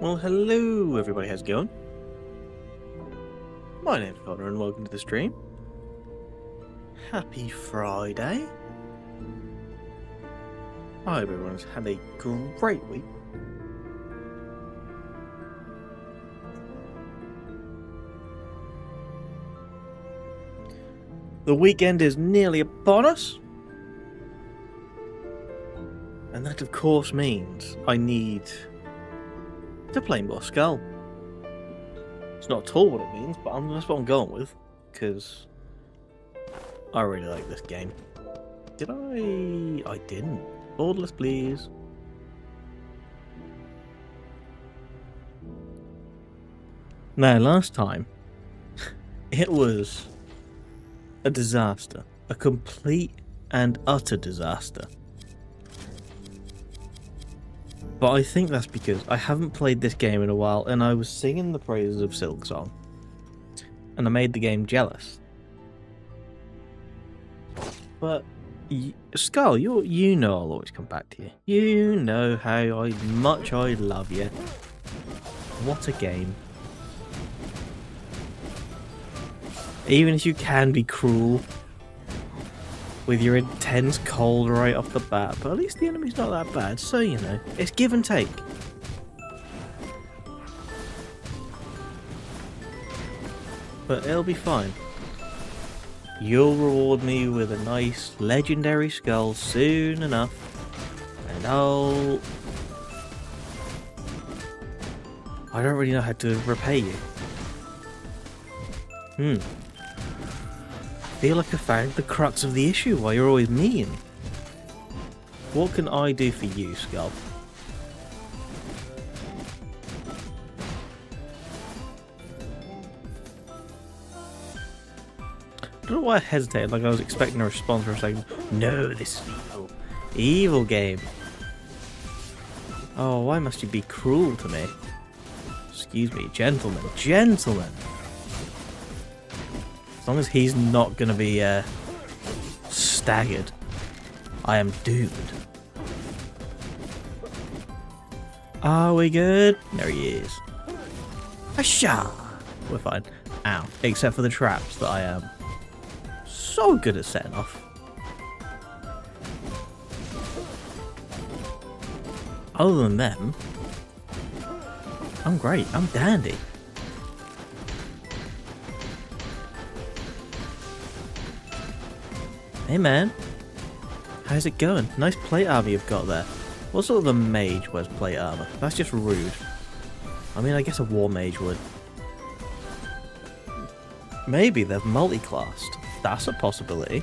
Well, hello everybody, how's it going? My name's Connor and welcome to the stream. Happy Friday. I hope everyone's had a great week. The weekend is nearly upon us. And that of course means I need to play more Skul. It's not at all what it means, but that's what I'm going with, because I really like this game. Did I? I didn't. Borderless, please. Now, last time, it was a disaster. A complete and utter disaster. But I think that's because I haven't played this game in a while and I was singing the praises of Silksong. And I made the game jealous. But, Skul, you know I'll always come back to you. You know how much I love you. What a game. Even if you can be cruel with your intense cold right off the bat, but at least the enemy's not that bad, so you know, it's give and take. But it'll be fine. You'll reward me with a nice legendary Skul soon enough, and I don't really know how to repay you. Feel like I found the crux of the issue why you're always mean. What can I do for you, Skul? I don't know why I hesitated, like I was expecting a response for a second. No, this is evil. Evil game. Oh, why must you be cruel to me? Excuse me, gentlemen. Gentlemen! As long as he's not going to be staggered, I am doomed. Are we good? There he is. Asha! We're fine. Ow. Except for the traps that I am so good at setting off. Other than them, I'm great. I'm dandy. Hey man, how's it going? Nice plate armor you've got there. What sort of a mage wears plate armor? That's just rude. I mean, I guess a war mage would. Maybe they're multi-classed. That's a possibility.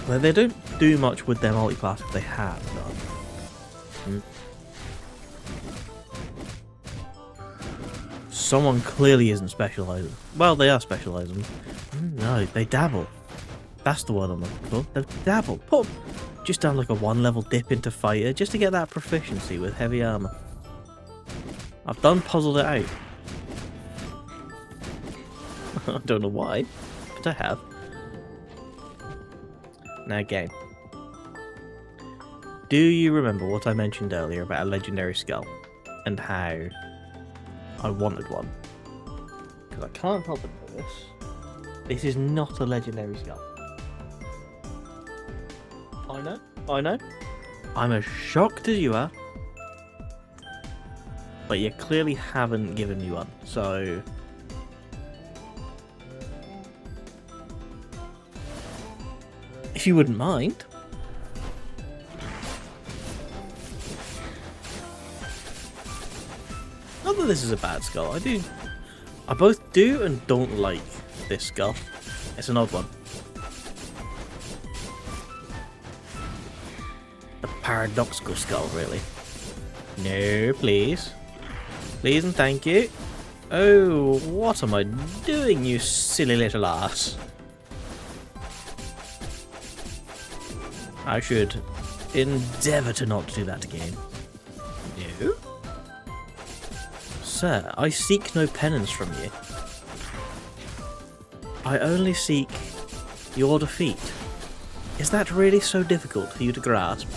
Well, they don't do much with their multi-class if they have none. Someone clearly isn't specialising. Well, they are specialising. No, they dabble. That's the word I'm looking for. They dabble. Put just down like a 1-level dip into fighter just to get that proficiency with heavy armour. I've puzzled it out. I don't know why, but I have. Now game. Do you remember what I mentioned earlier about a legendary Skul? And how I wanted one? Because I can't help but notice this is not a legendary Skul. I know. I'm as shocked as you are. But you clearly haven't given me one, so if you wouldn't mind. Not that this is a bad Skul, I both do and don't like this Skul. It's an odd one. A paradoxical Skul, really. No, please. Please and thank you. Oh, what am I doing, you silly little ass? I should endeavour to not do that again. No? Sir, I seek no penance from you. I only seek your defeat. Is that really so difficult for you to grasp?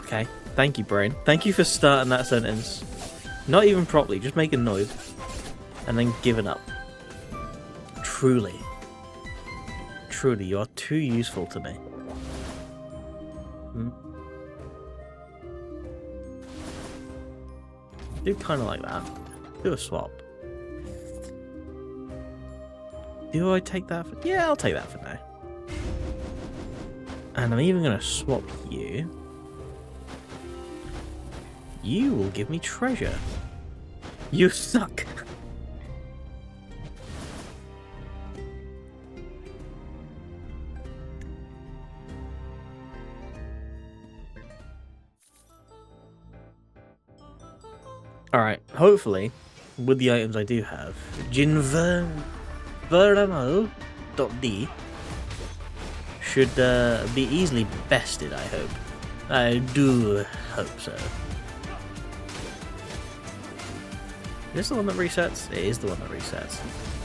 Okay. Thank you, brain. Thank you for starting that sentence. Not even properly, just making noise. And then giving up. Truly. Truly, you are too useful to me. Hmm. Do kind of like that. Do a swap. Do I take that for... Yeah, I'll take that for now. And I'm even going to swap you. You will give me treasure. You suck. Alright, hopefully, with the items I do have, Jinveramo.d should be easily bested, I hope. I do hope so. Is this the one that resets? It is the one that resets.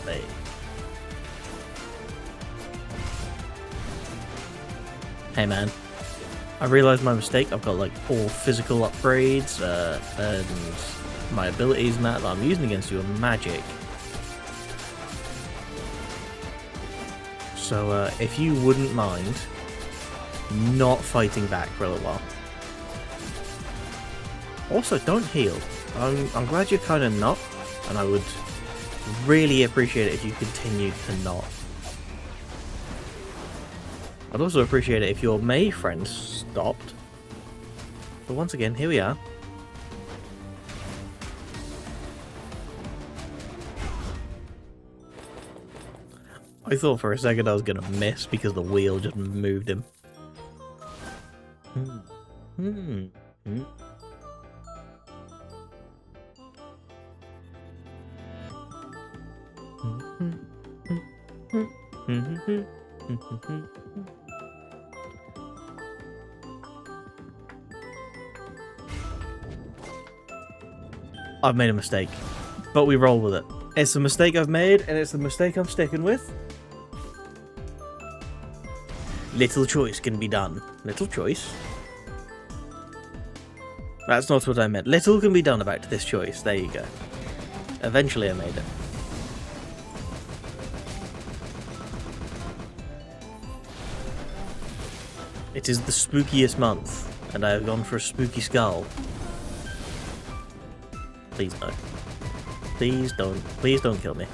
Hey. Hey man, I realised my mistake. I've got like all physical upgrades and my abilities and that I'm using against you are magic. So if you wouldn't mind not fighting back for a little while. Also, don't heal. I'm glad you're kind of not, and I would really appreciate it if you continued to not. I'd also appreciate it if your May friend stopped. But once again, here we are. I thought for a second I was going to miss because the wheel just moved him. I've made a mistake, but we roll with it. It's a mistake I've made, and it's the mistake I'm sticking with. Little choice can be done. Little choice? That's not what I meant. Little can be done about this choice. There you go. Eventually I made it. It is the spookiest month, and I have gone for a spooky skull. Please no. Please don't. Please don't kill me.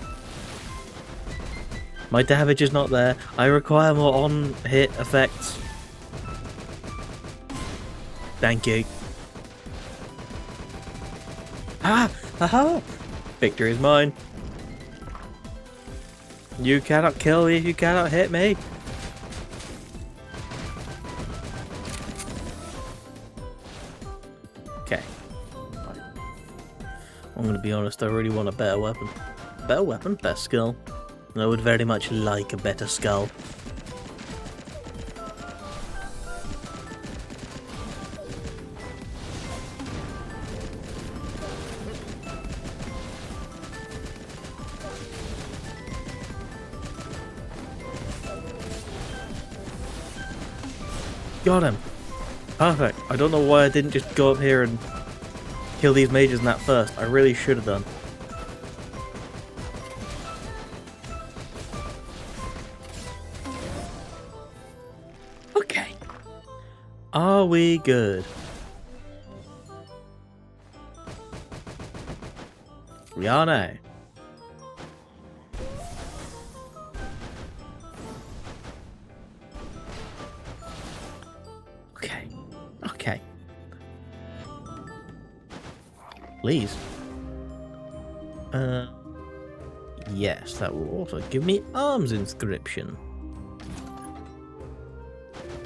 My damage is not there. I require more on-hit effects. Thank you. Ah! Aha! Victory is mine. You cannot kill me. You cannot hit me. Okay. I'm going to be honest. I really want a better weapon. Better weapon? Better skill. I would very much like a better skull. Got him. Perfect. I don't know why I didn't just go up here and kill these mages in that first. I really should have done. Okay. Are we good? We are now. Okay. Okay. Please. Yes, that will also give me arms inscription.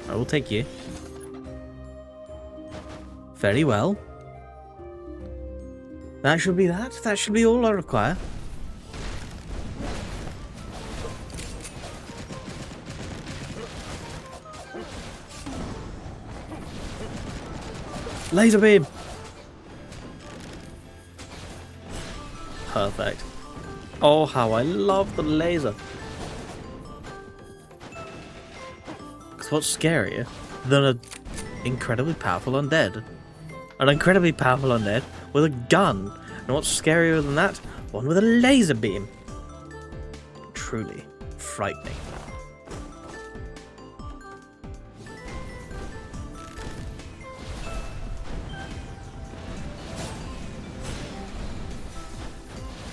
I will take you. Very well. That should be that. That should be all I require. Laser beam! Perfect. Oh, how I love the laser. Because what's scarier than a incredibly powerful undead. An incredibly powerful undead with a gun. And what's scarier than that? One with a laser beam. Truly frightening.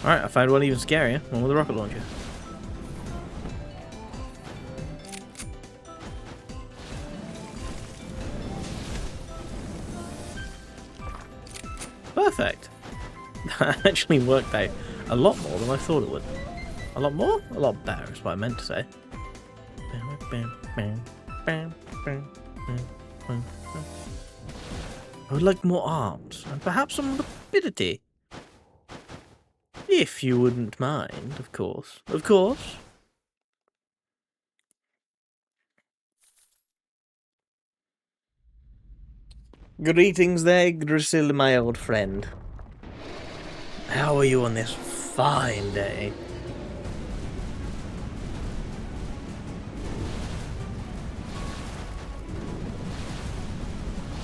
Alright, I found one even scarier. One with a rocket launcher. Perfect. That actually worked out a lot more than I thought it would. A lot more? A lot better is what I meant to say. I would like more arms, and perhaps some rapidity. If you wouldn't mind, of course. Of course. Greetings there, Grisil, my old friend. How are you on this fine day?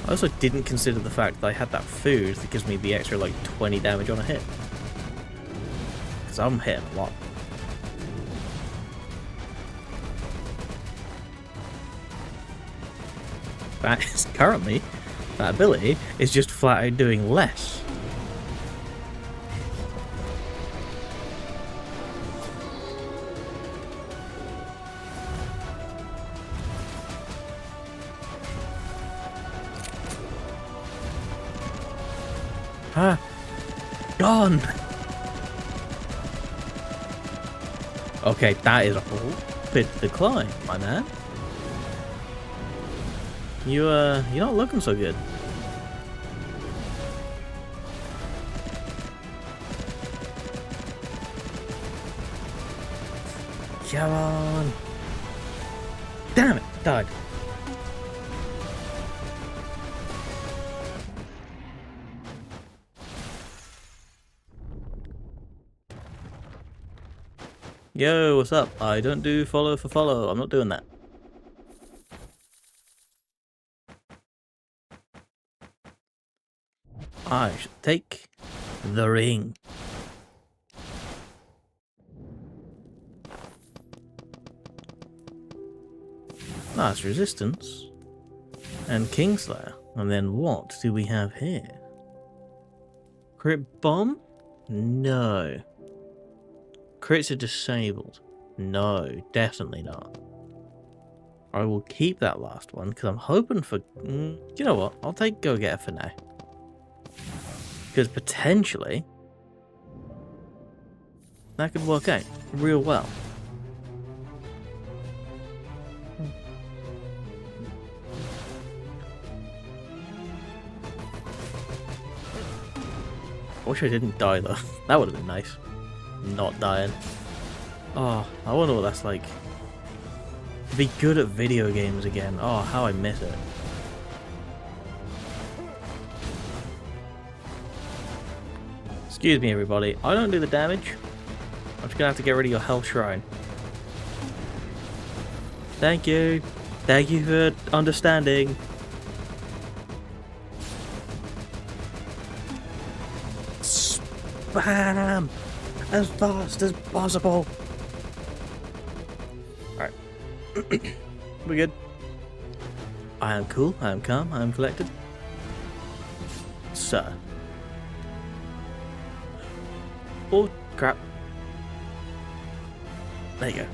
I also didn't consider the fact that I had that food that gives me the extra, like, 20 damage on a hit. Because I'm hitting a lot. That is currently, that ability is just flat out doing less. Ah, gone. Okay, that is a whole bit to climb, my man. You're not looking so good. Come on. Damn it, died. Yo, what's up? I don't do follow for follow. I'm not doing that. I should take the ring. Nice resistance. And Kingslayer. And then what do we have here? Crit bomb? No. Crits are disabled. No, definitely not. I will keep that last one because I'm hoping for... you know what? I'll take Go-Getter for now. Because potentially that could work out real well. I wish I didn't die though. That would have been nice. Not dying. Oh, I wonder what that's like. To be good at video games again. Oh, how I miss it. Excuse me, everybody. I don't do the damage. I'm just gonna have to get rid of your health shrine. Thank you. Thank you for understanding. Spam as fast as possible. Alright. We're good. I am cool, I am calm, I am collected. Sir. Oh, crap. There you go.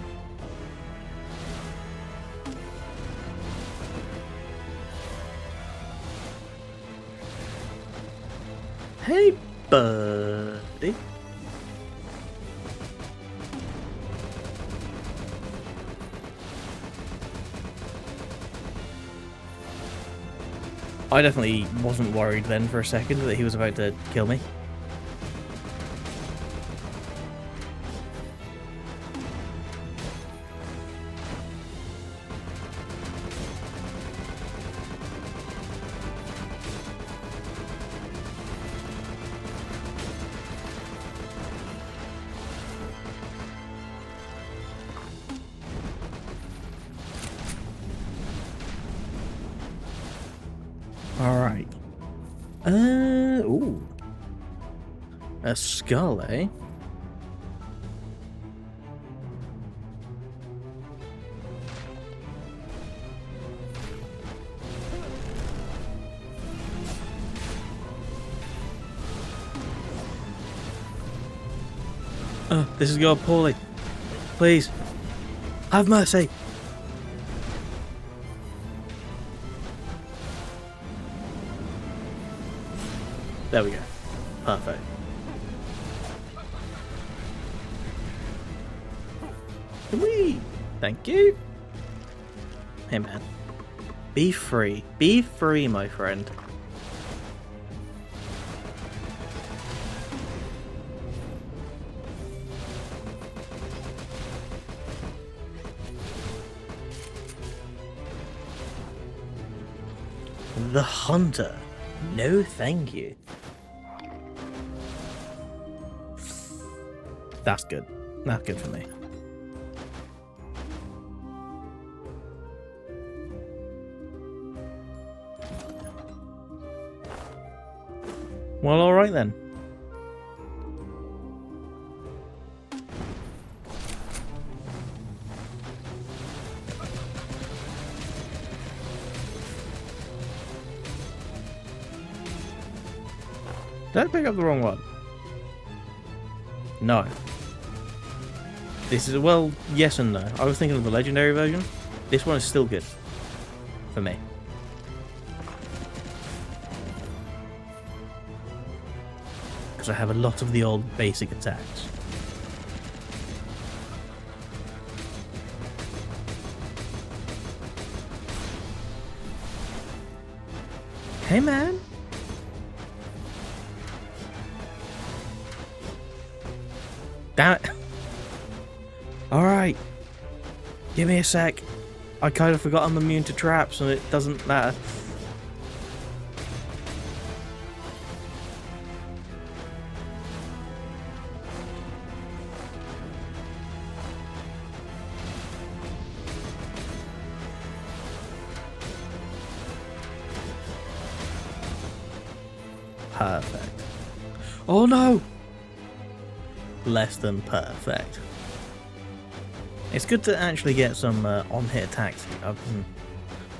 Hey, buddy. I definitely wasn't worried then for a second that he was about to kill me. Alright. Ooh. A skull, eh? Oh, this is going poorly. Please. Have mercy. There we go. Perfect. Whee! Thank you. Hey man. Be free. Be free, my friend. The Hunter. No thank you. That's good. That's good for me. Well, alright then. Did I pick up the wrong one? No. This is, well, yes and no. I was thinking of the legendary version. This one is still good. For me. Because I have a lot of the old basic attacks. Hey man! Damn it! Alright. Give me a sec. I kind of forgot I'm immune to traps and it doesn't matter. Perfect. Oh no! Less than perfect. It's good to actually get some on-hit attacks.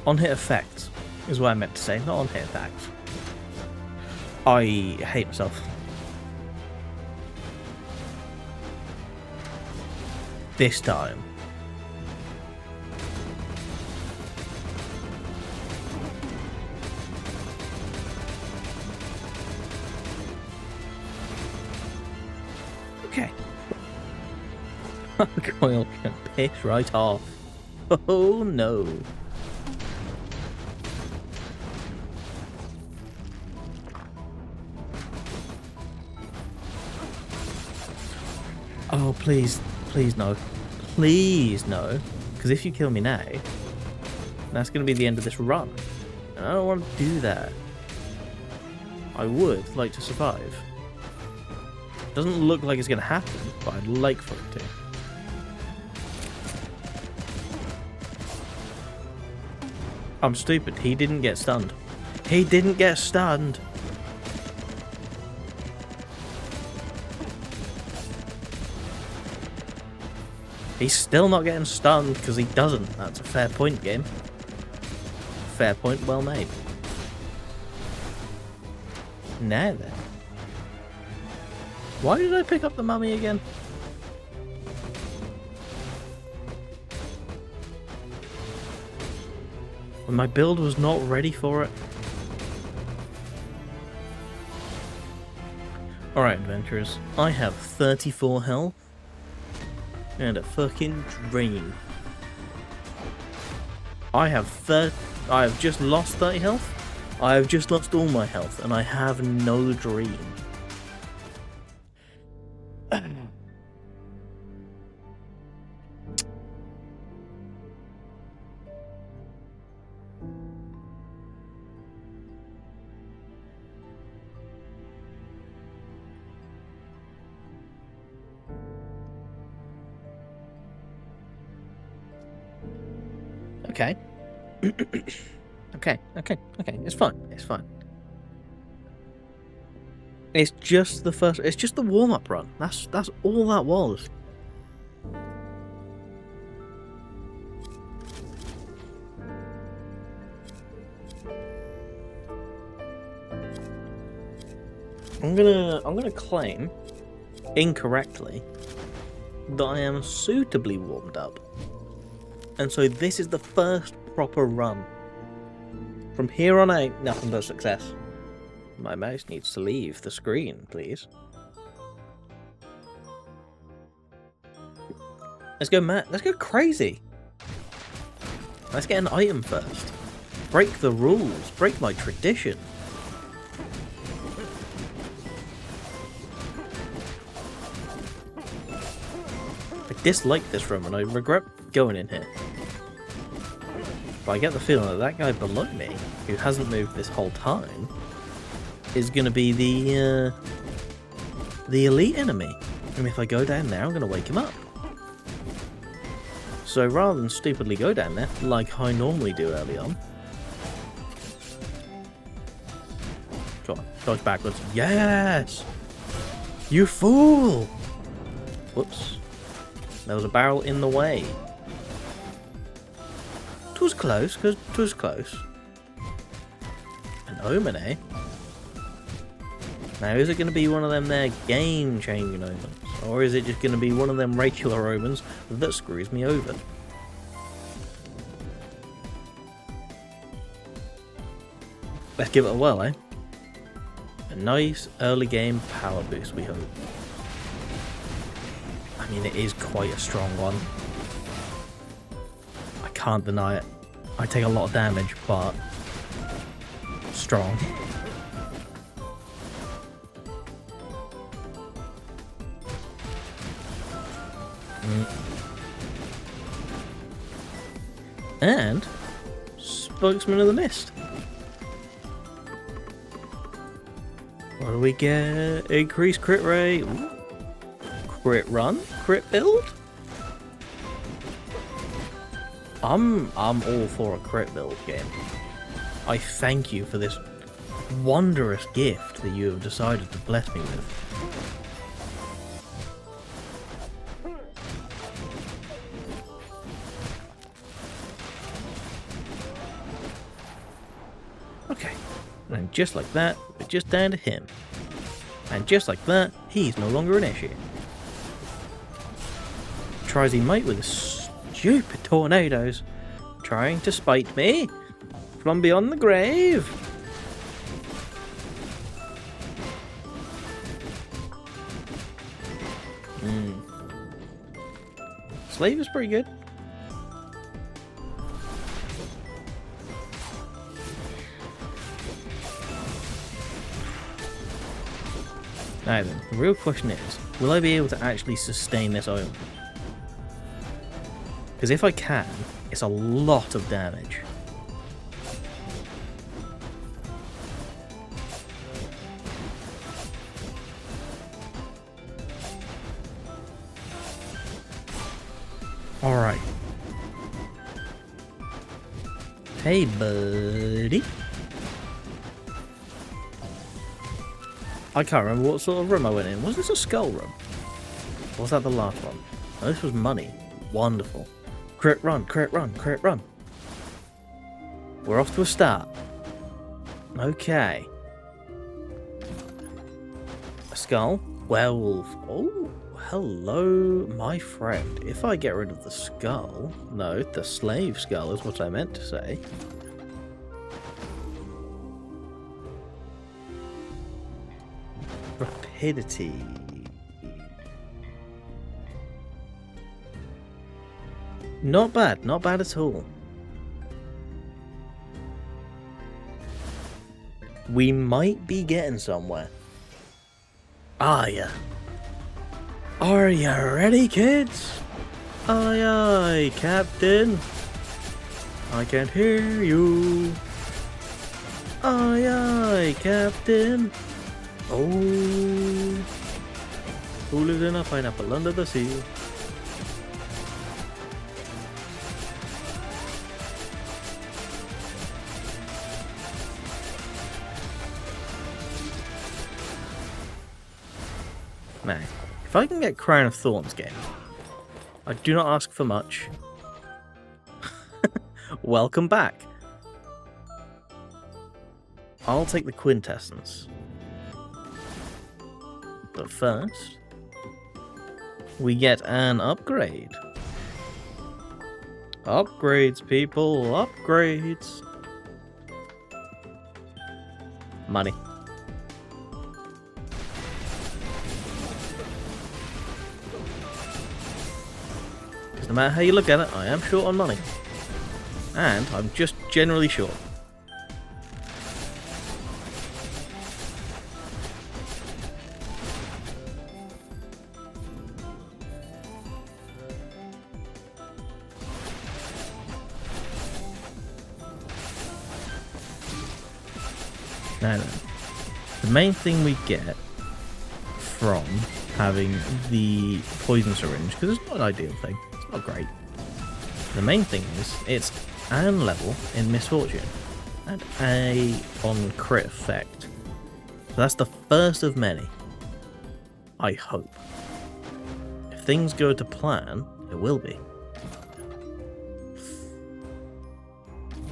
On-hit effects is what I meant to say, not on-hit attacks. I hate myself. This time. Okay. Coil can piss right off. Oh no. Oh please, please no. Please no. Because if you kill me now, that's going to be the end of this run. And I don't want to do that. I would like to survive. Doesn't look like it's going to happen, but I'd like for it to. I'm stupid. He didn't get stunned. He didn't get stunned. He's still not getting stunned because he doesn't. That's a fair point, game. Fair point, well made. Now then. Why did I pick up the mummy again? When my build was not ready for it. Alright, adventurers. I have 34 health. And a fucking dream. I have just lost 30 health. I have just lost all my health, and I have no dream. Okay. Okay. It's fine. It's fine. It's just the first. It's just the warm-up run. That's all that was. I'm gonna claim incorrectly that I am suitably warmed up, and so this is the first proper run. From here on out, nothing but success. My mouse needs to leave the screen, please. Let's go mad. Let's go crazy. Let's get an item first. Break the rules. Break my tradition. I dislike this room and I regret going in here. But I get the feeling that that guy below me, who hasn't moved this whole time, is going to be the elite enemy. And if I go down there, I'm going to wake him up. So rather than stupidly go down there, like I normally do early on. Come on, dodge backwards. Yes! You fool! Whoops. There was a barrel in the way. 'Twas close, because 'twas close. An omen, eh? Now, is it going to be one of them there game-changing omens? Or is it just going to be one of them regular omens that screws me over? Let's give it a whirl, eh? A nice early game power boost, we hope. I mean, it is quite a strong one. I can't deny it. I take a lot of damage, but strong. And Spokesman of the Mist. What do we get? Increased crit rate. Ooh. Crit run? Crit build? I'm all for a crit build game. I thank you for this wondrous gift that you have decided to bless me with. Okay, and just like that, we're just down to him. And just like that, he's no longer an issue. Tries he might with his stupid tornadoes, trying to spite me from beyond the grave. Slave is pretty good. Now then, the real question is, will I be able to actually sustain this omen? Because if I can, it's a lot of damage. Alright. Hey, buddy. I can't remember what sort of room I went in. Was this a skull room? Or was that the last one? Oh, this was money. Wonderful. Crit run, crit run, crit run. We're off to a start. Okay. A skull. Werewolf. Oh, hello, my friend. If I get rid of the skull... No, the slave skull is what I meant to say. Rapidity. Not bad at all. We might be getting somewhere. Are ya ready, kids? Aye aye, Captain. I can't hear you. Aye aye, Captain. Oh, who lives in a pineapple under the sea? Now, if I can get Crown of Thorns game, I do not ask for much. Welcome back. I'll take the Quintessence. But first, we get an upgrade. Upgrades, people, upgrades. Money. Because no matter how you look at it, I am short on money. And I'm just generally short. Now then, the main thing we get from having the poison syringe, because it's not an ideal thing, it's not great. The main thing is, it's an level in Misfortune, and A on crit effect. So that's the first of many. I hope. If things go to plan, it will be.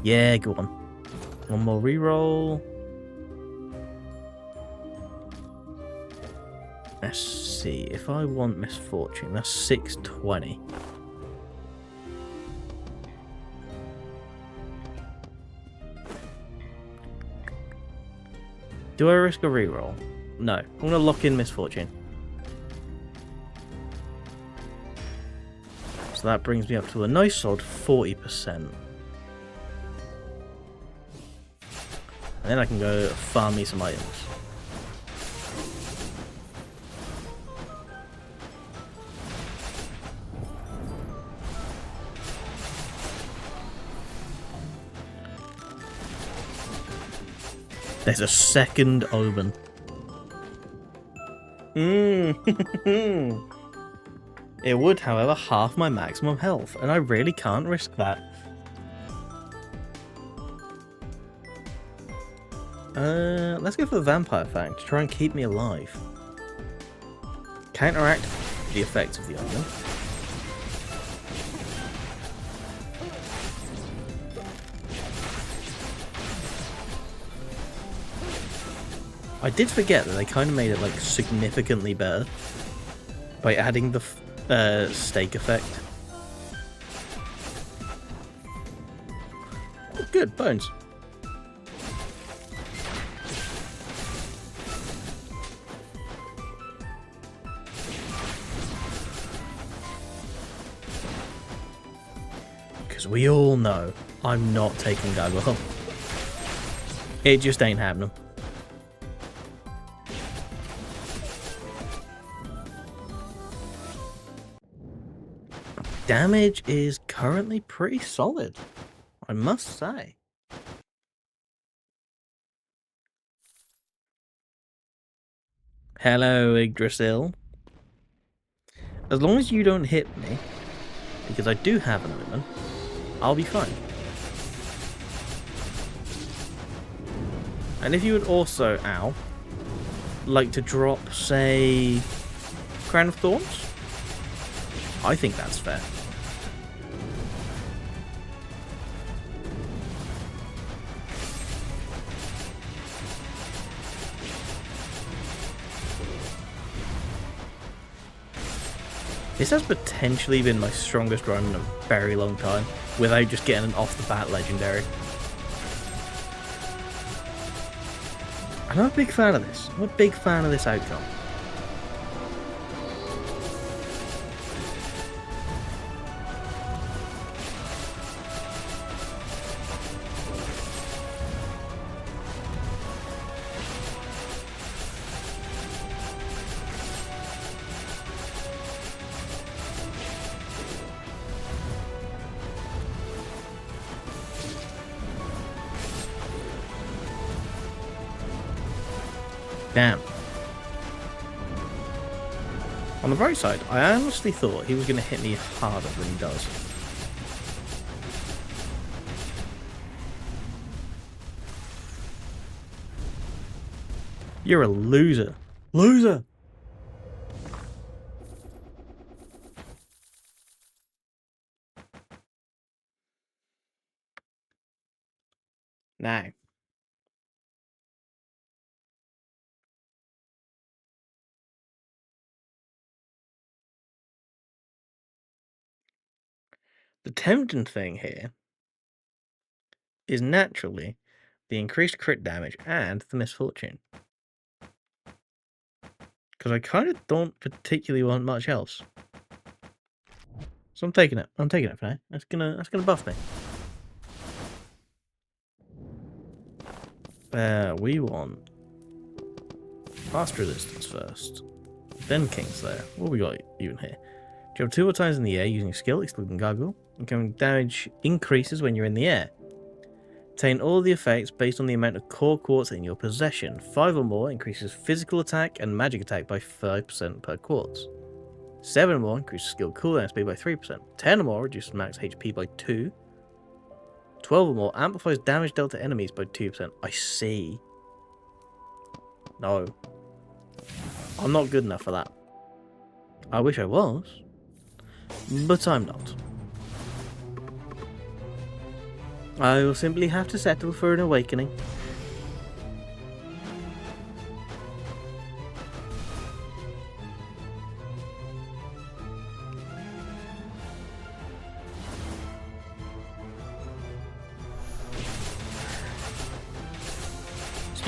Yeah, go on. One more reroll. Let's see, if I want Misfortune, that's 620. Do I risk a reroll? No, I'm going to lock in Misfortune. So that brings me up to a nice odd 40%. And then I can go farm me some items. There's a second omen. It would, however, half my maximum health, and I really can't risk that. Let's go for the Vampire Fang to try and keep me alive. Counteract the effects of the omen. I did forget that they kind of made it like significantly better by adding the stake effect. Oh, good, bones. Because we all know I'm not taking Gargoyle. It just ain't happening. Damage is currently pretty solid, I must say. Hello, Yggdrasil. As long as you don't hit me, because I do have an omen, I'll be fine. And if you would also, ow, like to drop, say, Crown of Thorns, I think that's fair. This has potentially been my strongest run in a very long time, without just getting an off-the-bat legendary. And I'm a big fan of this. I'm a big fan of this outcome. Damn. On the bright side, I honestly thought he was going to hit me harder than he does. You're a loser. Loser! Now, the tempting thing here is naturally the increased crit damage and the misfortune. Because I kind of don't particularly want much else. So I'm taking it. I'm taking it for now. That's gonna buff me. We want fast resistance first. Then Kingslayer. What we got even here? Jump 2 more times in the air using skill, excluding gargle. Incoming damage increases when you're in the air. Obtain all the effects based on the amount of core quartz in your possession. 5 or more increases physical attack and magic attack by 5% per quartz. 7 or more increases skill cooldown speed by 3%. 10 or more reduces max HP by 2. 12 or more amplifies damage dealt to enemies by 2%. I see. No. I'm not good enough for that. I wish I was, but I'm not. I will simply have to settle for an awakening.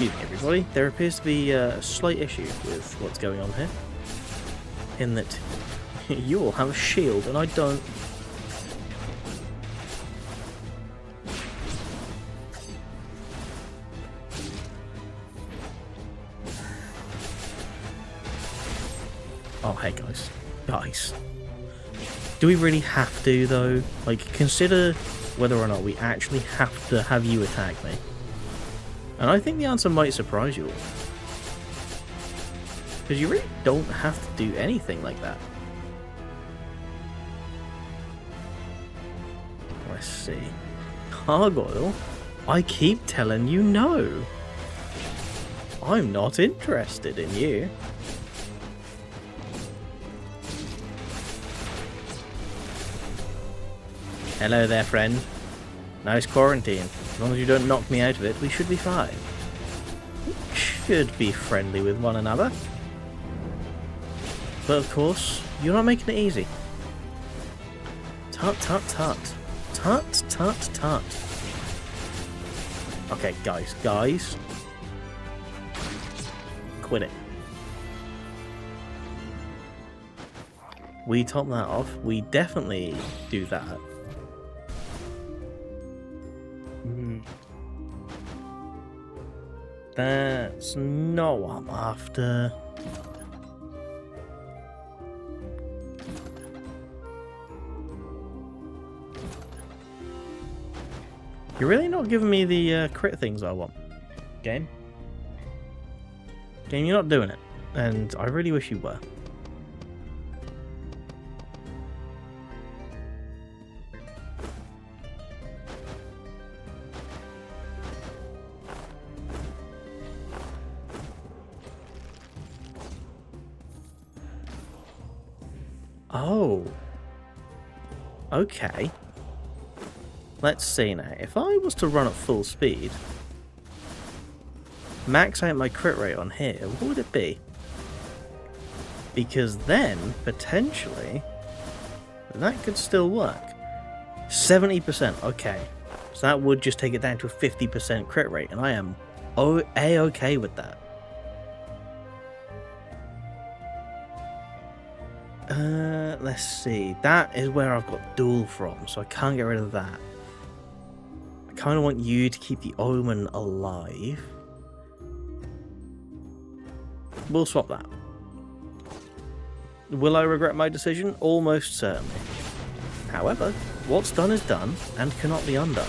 Excuse me, everybody. There appears to be a slight issue with what's going on here. In that you all have a shield and I don't. Oh, hey guys. Guys. Do we really have to, though? Like, consider whether or not we actually have to have you attack me. And I think the answer might surprise you all. Because you really don't have to do anything like that. Let's see. Gargoyle? I keep telling you no. I'm not interested in you. Hello there, friend. Nice quarantine. As long as you don't knock me out of it, we should be fine. We should be friendly with one another. But of course, you're not making it easy. Tut tut tut. Tut tut tut. Okay, guys. Quit it. We top that off. We definitely do that. That's not what I'm after. You're really not giving me the crit things I want. Game? Game, you're not doing it. And I really wish you were. Oh. Okay. Let's see now. If I was to run at full speed, max out my crit rate on here, what would it be? Because then, potentially, that could still work. 70%, okay. So that would just take it down to a 50% crit rate, and I am A-okay with that. Let's see. That is where I've got duel from, so I can't get rid of that. I kind of want you to keep the Omen alive. We'll swap that. Will I regret my decision? Almost certainly. However, what's done is done and cannot be undone.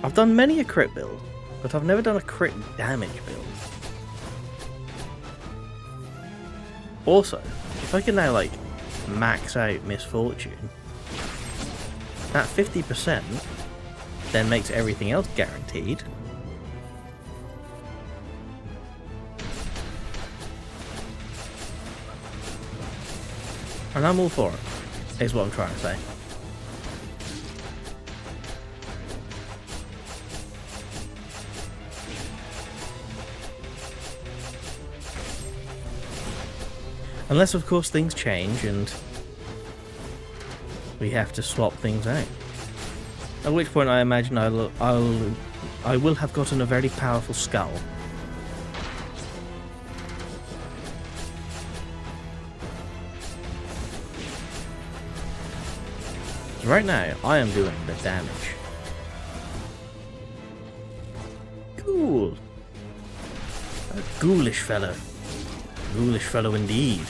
I've done many a crit build, but I've never done a crit damage build. Also, if I can now, like, max out Misfortune, that 50% then makes everything else guaranteed. And I'm all for it, is what I'm trying to say. Unless, of course, things change and we have to swap things out. At which point I imagine I will have gotten a very powerful skull. Right now, I am doing the damage. Cool. A ghoulish fellow. Ghoulish fellow indeed.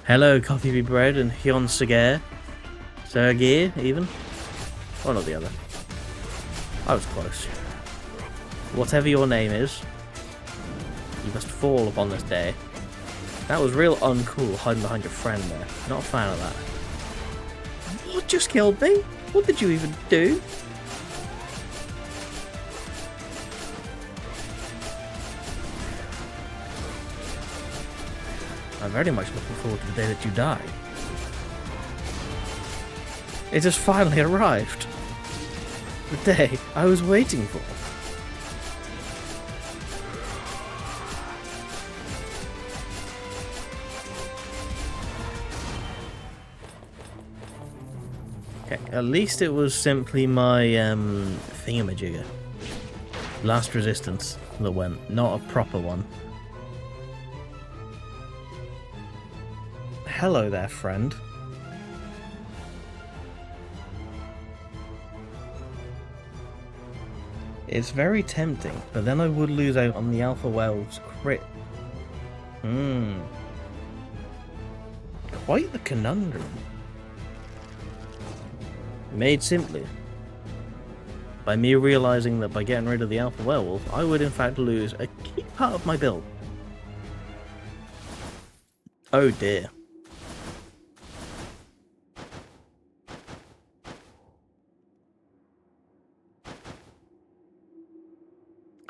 Hello, Coffee Be Bread and Hyun Sager. Sergei, even? Or not the other. I was close. Whatever your name is, you must fall upon this day. That was real uncool, hiding behind your friend there. Not a fan of that. What just killed me? What did you even do? I'm very much looking forward to the day that you die. It has finally arrived. The day I was waiting for. Okay, at least it was simply my thingamajigger. Last resistance that went, not a proper one. Hello there, friend. It's very tempting, but then I would lose out on the Alpha Whale's crit. Quite the conundrum. Made simply by me realizing that by getting rid of the Alpha Werewolf, I would in fact lose a key part of my build. Oh dear.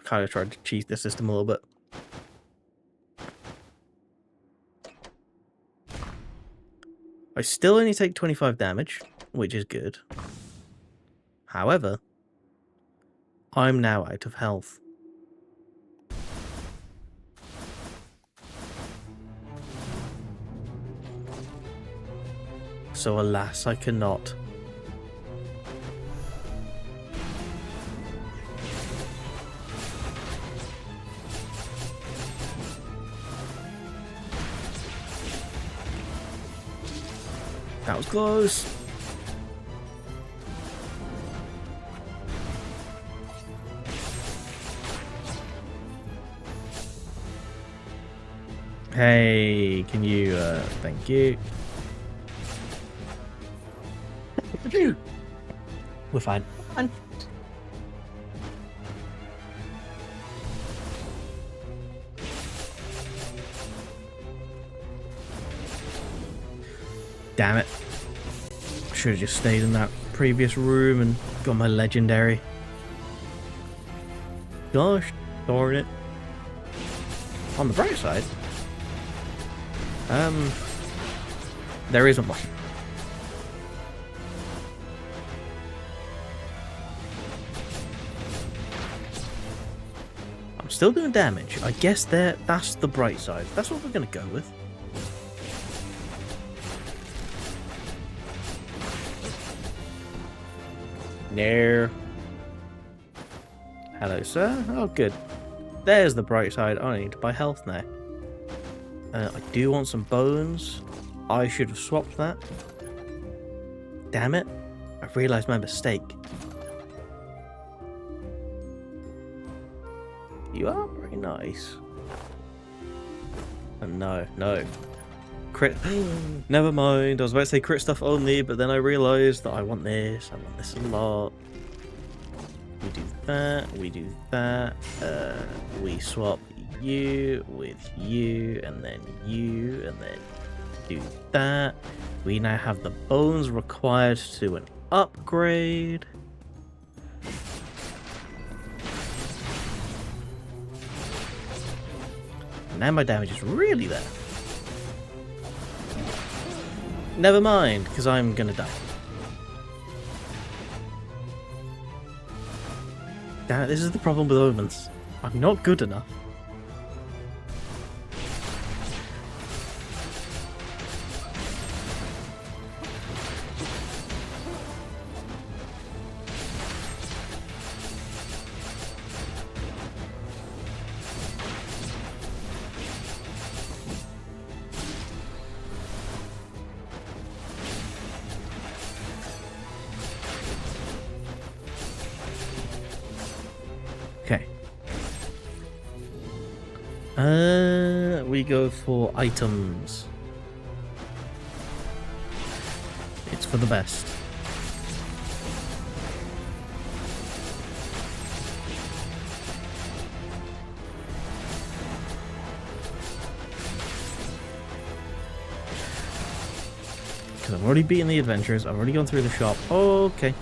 Kind of tried to cheat the system a little bit. I still only take 25 damage, which is good. However, I'm now out of health. So alas, I cannot. That was close. Hey, can you, thank you. We're fine. Fine. Damn it. Should have just stayed in that previous room and got my legendary. Gosh darn it. On the bright side, there isn't one. I'm still doing damage. I guess that's the bright side. That's what we're gonna go with. No. Hello, sir. Oh, good. There's the bright side. I need to buy health now. I do want some bones. I should have swapped that. Damn it. I realised my mistake. You are very nice. Oh, no. Crit. Never mind. I was about to say crit stuff only, but then I realised that I want this. I want this a lot. We do that. We do that. We swap you with you, and then you, and then do that. We now have the bones required to do an upgrade. Now my damage is really there. Never mind, because I'm gonna die. Damn it, this is the problem with omens. I'm not good enough. Okay. We go for items. It's for the best. Because I've already beaten the adventurers, I've already gone through the shop. Okay.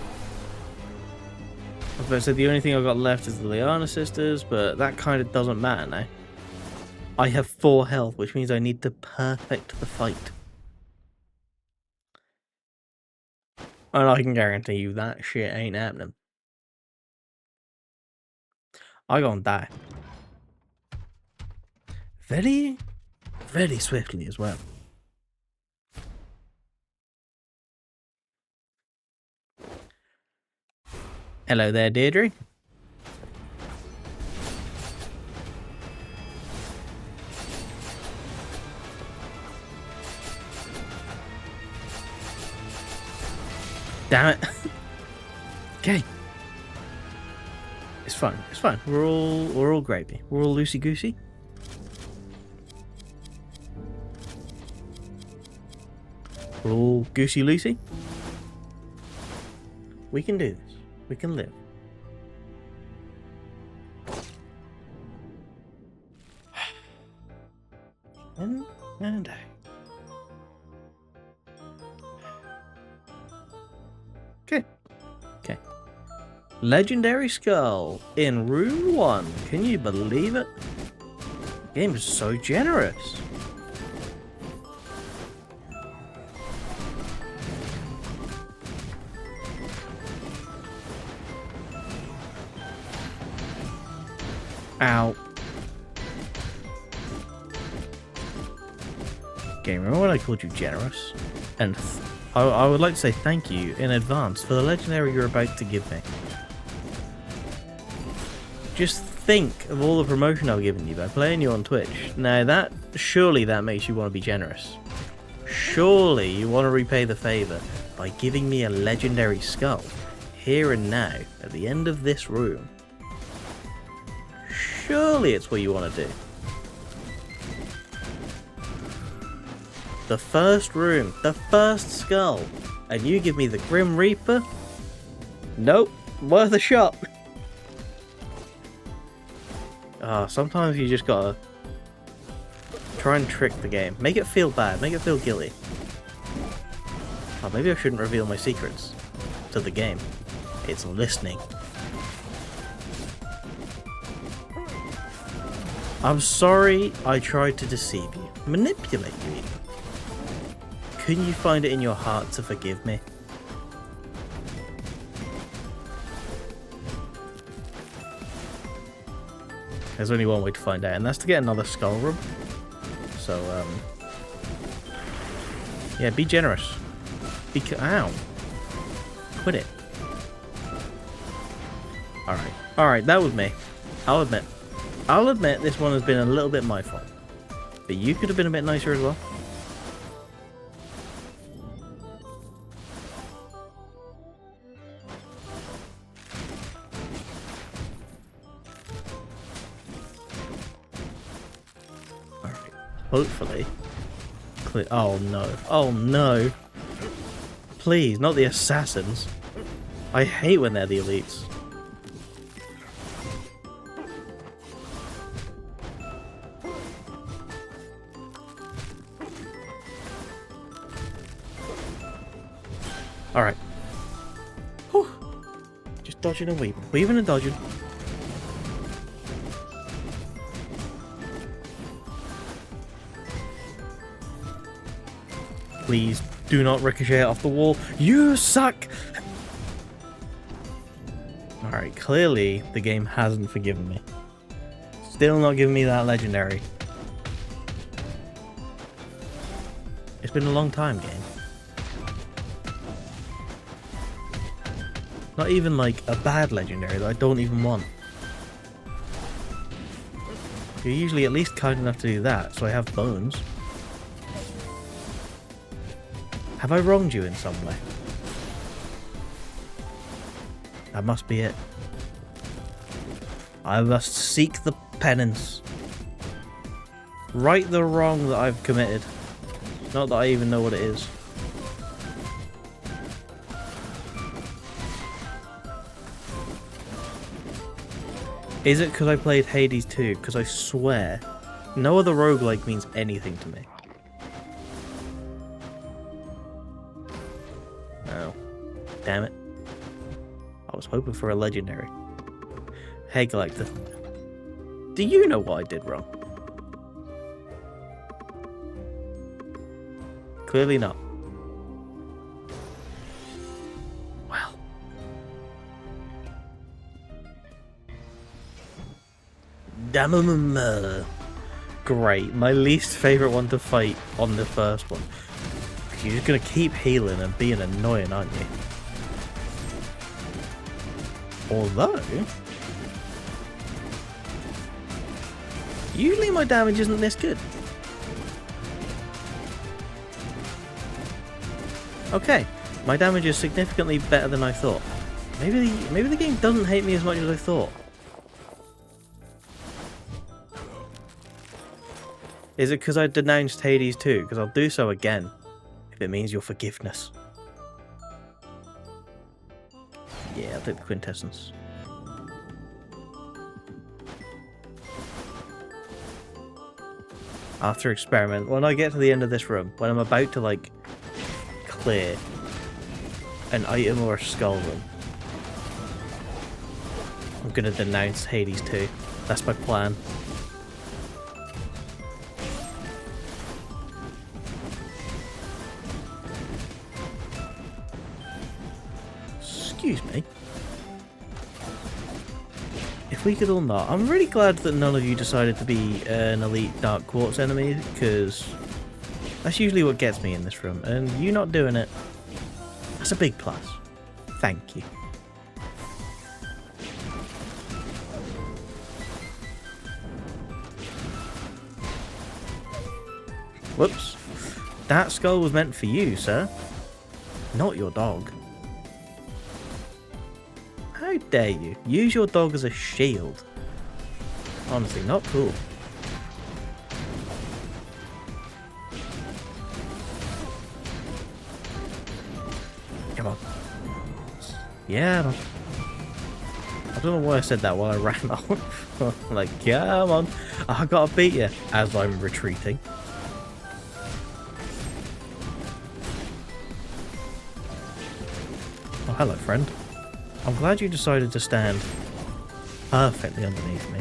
I was about to say the only thing I've got left is the Liana sisters, but that kind of doesn't matter now. I have 4 health, which means I need to perfect the fight. And I can guarantee you that shit ain't happening. I gonna die. Very, very swiftly as well. Hello there, Deirdre. Damn it. Okay. It's fine. It's fine. We're all gravy. We're all loosey goosey. We're all goosey loosey. We can do this. We can live. And okay. Okay. Legendary Skull in Room 1. Can you believe it? The game is so generous. Ow. Okay, remember when I called you generous? And I would like to say thank you in advance for the legendary you're about to give me. Just think of all the promotion I've given you by playing you on Twitch. Now surely that makes you want to be generous. Surely you want to repay the favour by giving me a legendary skull here and now at the end of this room. Surely it's what you want to do. The first room, the first skull, and you give me the Grim Reaper? Nope, worth a shot. Sometimes you just gotta try and trick the game. Make it feel bad, make it feel guilty. Oh, maybe I shouldn't reveal my secrets to the game. It's listening. I'm sorry I tried to deceive you, manipulate you even. Couldn't you find it in your heart to forgive me? There's only one way to find out, and that's to get another skull room. So, yeah, be generous. Ow. Quit it. Alright, that was me. I'll admit this one has been a little bit my fault. But you could have been a bit nicer as well. Alright, hopefully. Oh no. Oh no. Please, not the assassins. I hate when they're the elites. Alright. Whew. Just dodging and weaving. Weaving and dodging. Please do not ricochet off the wall. You suck! Alright, clearly the game hasn't forgiven me. Still not giving me that legendary. It's been a long time, game. Not even like a bad legendary that I don't even want. You're usually at least kind enough to do that, so I have bones. Have I wronged you in some way? That must be it. I must seek the penance. Right the wrong that I've committed. Not that I even know what it is. Is it because I played Hades 2? Because I swear, no other roguelike means anything to me. Oh. Damn it. I was hoping for a legendary. Hey Galactus, do you know what I did wrong? Clearly not. Well. Damn. Great. My least favourite one to fight on the first one. You're just going to keep healing and being annoying, aren't you? Although, usually my damage isn't this good. Okay, my damage is significantly better than I thought. Maybe the game doesn't hate me as much as I thought. Is it because I denounced Hades 2? Because I'll do so again, if it means your forgiveness. Yeah, I'll take the quintessence. After experiment, when I get to the end of this room, when I'm about to like clear an item or a skull room, I'm gonna denounce Hades 2. That's my plan. Excuse me. If we could all not. I'm really glad that none of you decided to be an elite Dark Quartz enemy, because that's usually what gets me in this room, and you not doing it, that's a big plus. Thank you. Whoops. That skull was meant for you, sir. Not your dog. How dare you? Use your dog as a shield. Honestly, not cool. Come on. Yeah, I don't know why I said that while I ran off. Like, come on. I gotta beat you as I'm retreating. Oh, hello, friend. I'm glad you decided to stand perfectly underneath me.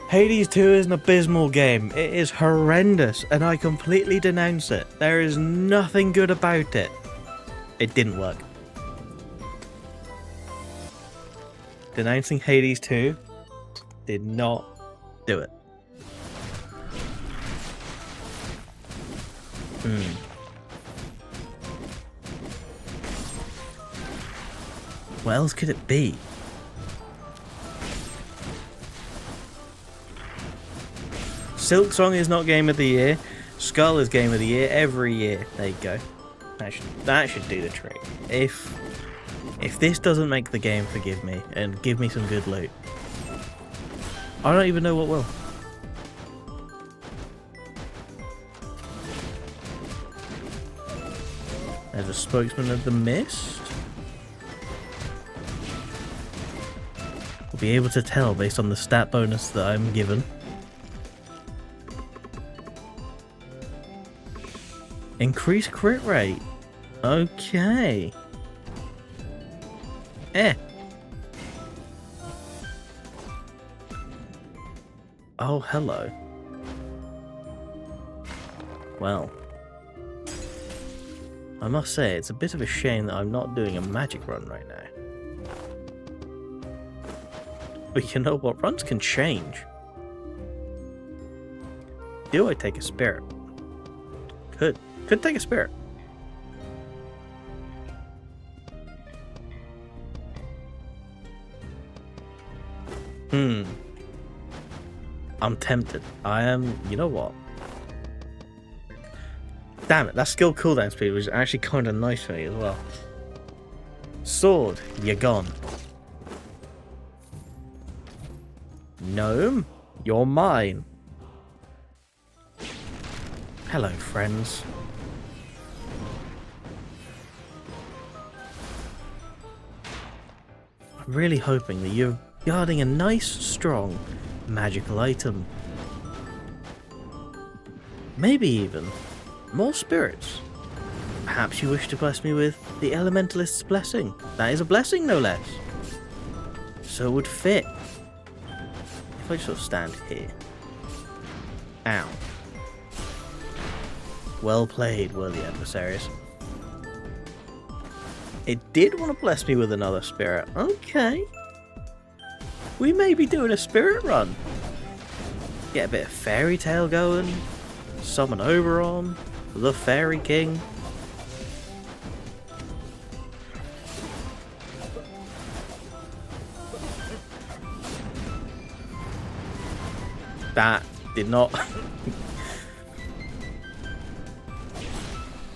Hades 2 is an abysmal game. It is horrendous, and I completely denounce it. There is nothing good about it. It didn't work. Denouncing Hades 2 did not do it. What else could it be? Silksong is not Game of the Year. Skul is Game of the Year every year. There you go. That should do the trick. If this doesn't make the game forgive me and give me some good loot, I don't even know what will. There's a spokesman of the mist. We'll be able to tell based on the stat bonus that I'm given. Increase crit rate. Okay. Oh, hello. Well, I must say, it's a bit of a shame that I'm not doing a magic run right now. But you know what? Runs can change. Do I take a spirit? Could take a spirit. I'm tempted. I am. You know what? Damn it, that skill cooldown speed was actually kind of nice for me as well. Sword, you're gone. Gnome, you're mine. Hello, friends. I'm really hoping that you're guarding a nice, strong, magical item. Maybe even more spirits. Perhaps you wish to bless me with the Elementalist's Blessing. That is a blessing, no less. So it would fit. If I just sort of stand here. Ow. Well played, worthy adversaries. It did want to bless me with another spirit. Okay. We may be doing a spirit run. Get a bit of fairy tale going. Summon Oberon. The Fairy King. That did not...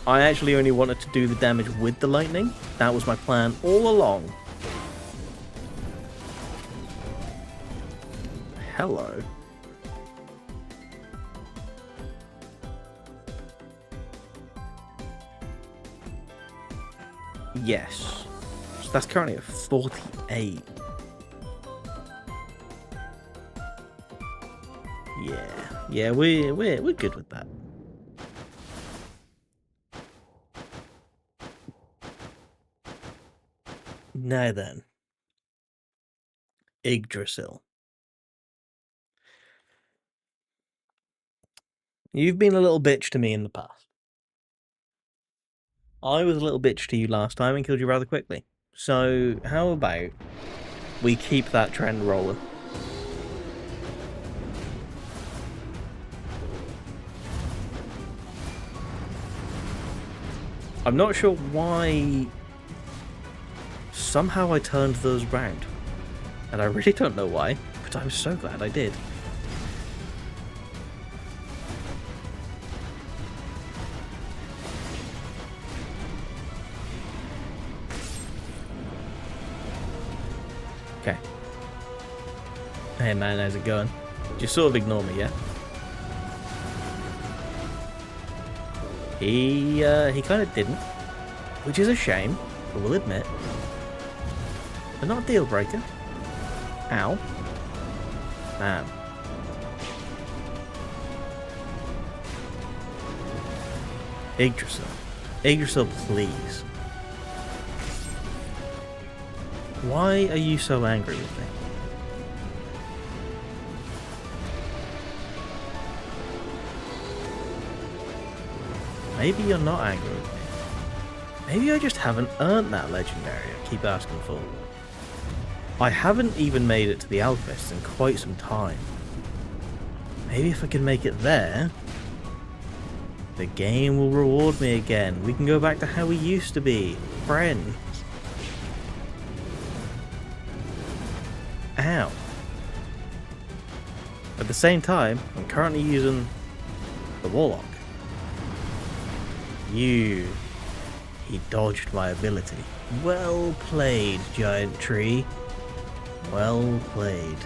I actually only wanted to do the damage with the lightning. That was my plan all along. Hello. Yes. So that's currently at 48. Yeah, we're good with that. Now then, Yggdrasil. You've been a little bitch to me in the past. I was a little bitch to you last time and killed you rather quickly. So how about we keep that trend rolling? I'm not sure why somehow I turned those round. And I really don't know why, but I'm so glad I did. Okay. Hey man, how's it going? Just sort of ignore me, yeah? He kind of didn't, which is a shame, I will admit. But not a deal breaker. Ow. Man. Yggdrasil. Yggdrasil, please. Why are you so angry with me? Maybe you're not angry with me. Maybe I just haven't earned that legendary I keep asking for. I haven't even made it to the Alchemists in quite some time. Maybe if I can make it there, the game will reward me again. We can go back to how we used to be. Friends. Ow. At the same time, I'm currently using the Warlock. He dodged my ability. Well played, giant tree. Well played.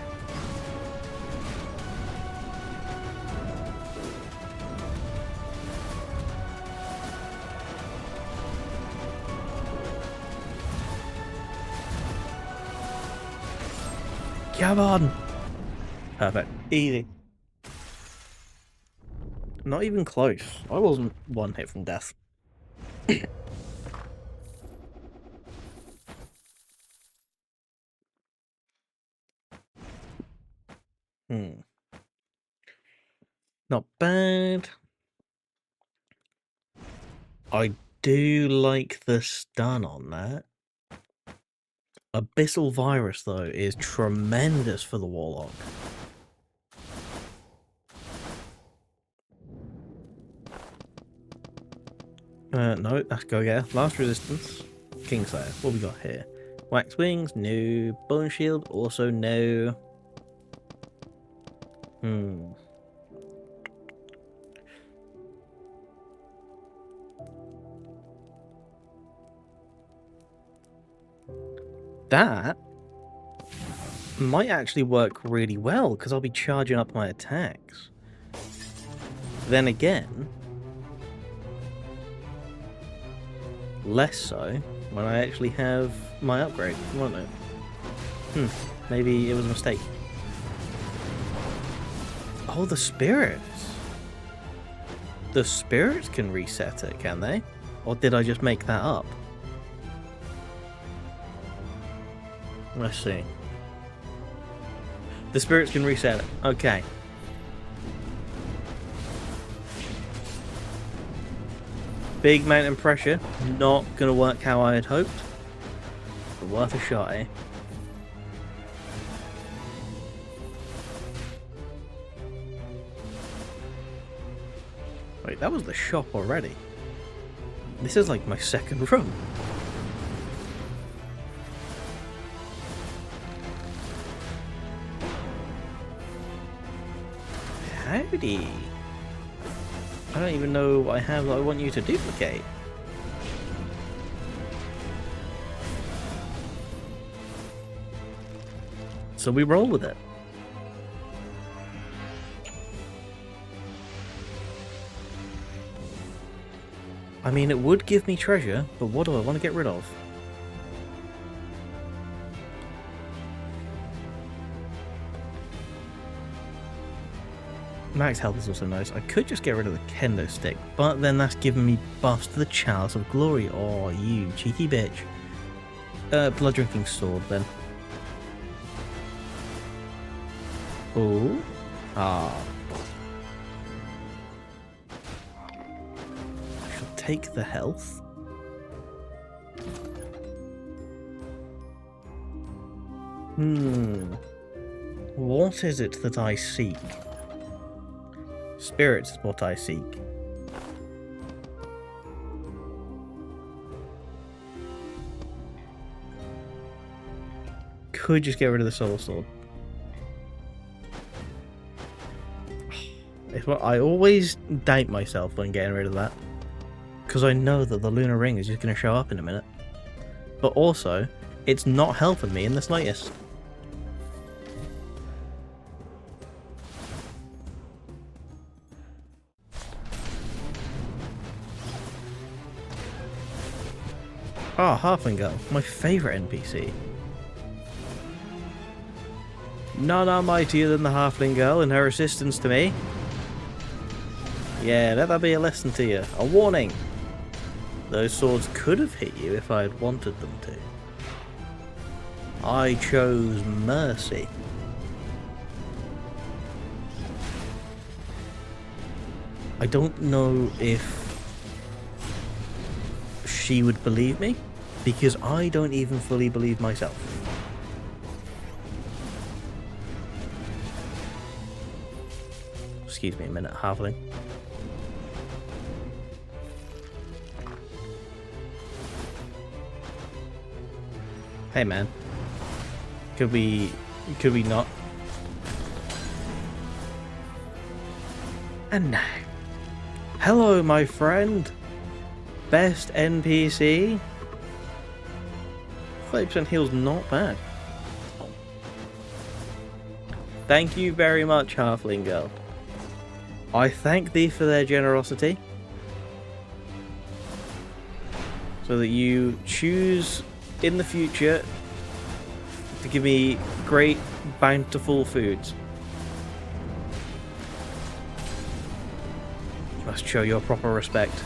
Come on! Perfect. Easy. Not even close. I wasn't one hit from death. Not bad. I do like the stun on that. Abyssal Virus, though, is tremendous for the Warlock. No, that's go get Last Resistance. Kingslayer. What we got here? Wax Wings, no. Bone Shield, also no. That might actually work really well, because I'll be charging up my attacks. Then again, less so when I actually have my upgrade, won't it? Maybe it was a mistake. Oh, the spirits. The spirits can reset it, can they? Or did I just make that up? Let's see. The spirits can reset it. Okay. Big mountain pressure. Not going to work how I had hoped. But worth a shot, eh? Wait, that was the shop already. This is like my second run. Howdy. I don't even know what I have that I want you to duplicate. So we roll with it. I mean, it would give me treasure, but what do I want to get rid of? Max health is also nice. I could just get rid of the kendo stick, but then that's giving me buffs to the Chalice of Glory. Oh, you cheeky bitch. Blood drinking sword then. Oh. Ah. I shall take the health. What is it that I seek? Spirits is what I seek. Could just get rid of the soul sword. I always doubt myself when getting rid of that, because I know that the lunar ring is just going to show up in a minute. But also, it's not helping me in the slightest. Ah, Halfling Girl, my favourite NPC. None are mightier than the Halfling Girl in her assistance to me. Yeah, let that be a lesson to you. A warning. Those swords could have hit you if I had wanted them to. I chose mercy. I don't know if she would believe me, because I don't even fully believe myself. Excuse me a minute, halfling. Hey man. Could we not? And now. Hello, my friend. Best NPC. 30% heal's not bad. Thank you very much, Halfling Girl. I thank thee for their generosity. So that you choose in the future to give me great, bountiful foods. You must show your proper respect.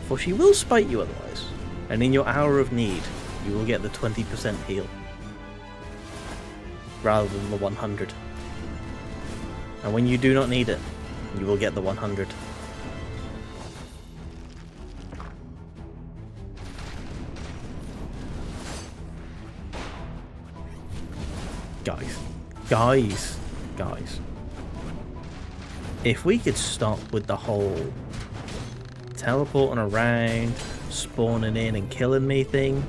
For she will spite you otherwise, and in your hour of need, you will get the 20% heal, rather than the 100. And when you do not need it, you will get the 100. Guys. If we could stop with the whole teleporting around, spawning in and killing me thing,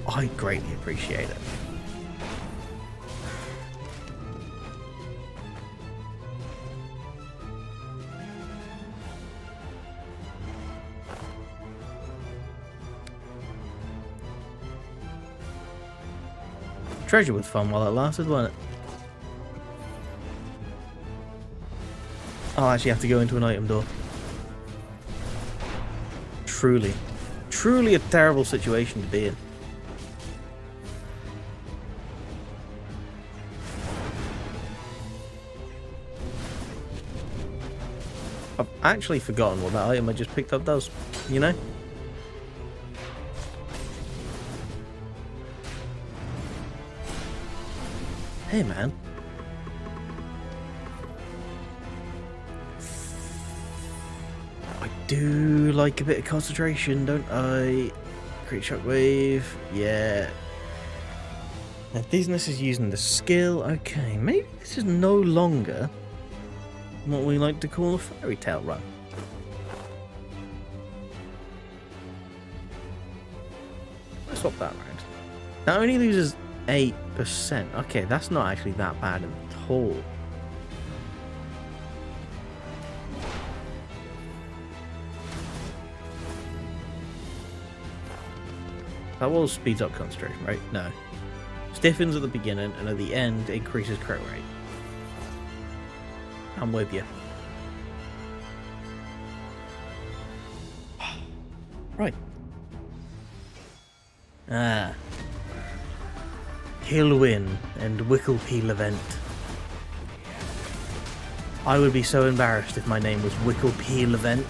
I'd greatly appreciate it. Treasure was fun while it lasted, wasn't it? I'll actually have to go into an item door. Truly a terrible situation to be in. I've actually forgotten what that item I just picked up does, you know? Hey, man. I do like a bit of concentration, don't I? Great shockwave. Yeah. Now, business is using the skill. Okay, maybe this is no longer what we like to call a fairy tale run. Let's swap that around. That only loses 8%. Okay, that's not actually that bad at all. That was speeds up concentration, right? No. Stiffens at the beginning and at the end increases crit rate. I'm with you. Right. Hillwin and Wicklpeel event. I would be so embarrassed if my name was Wicklpeel event.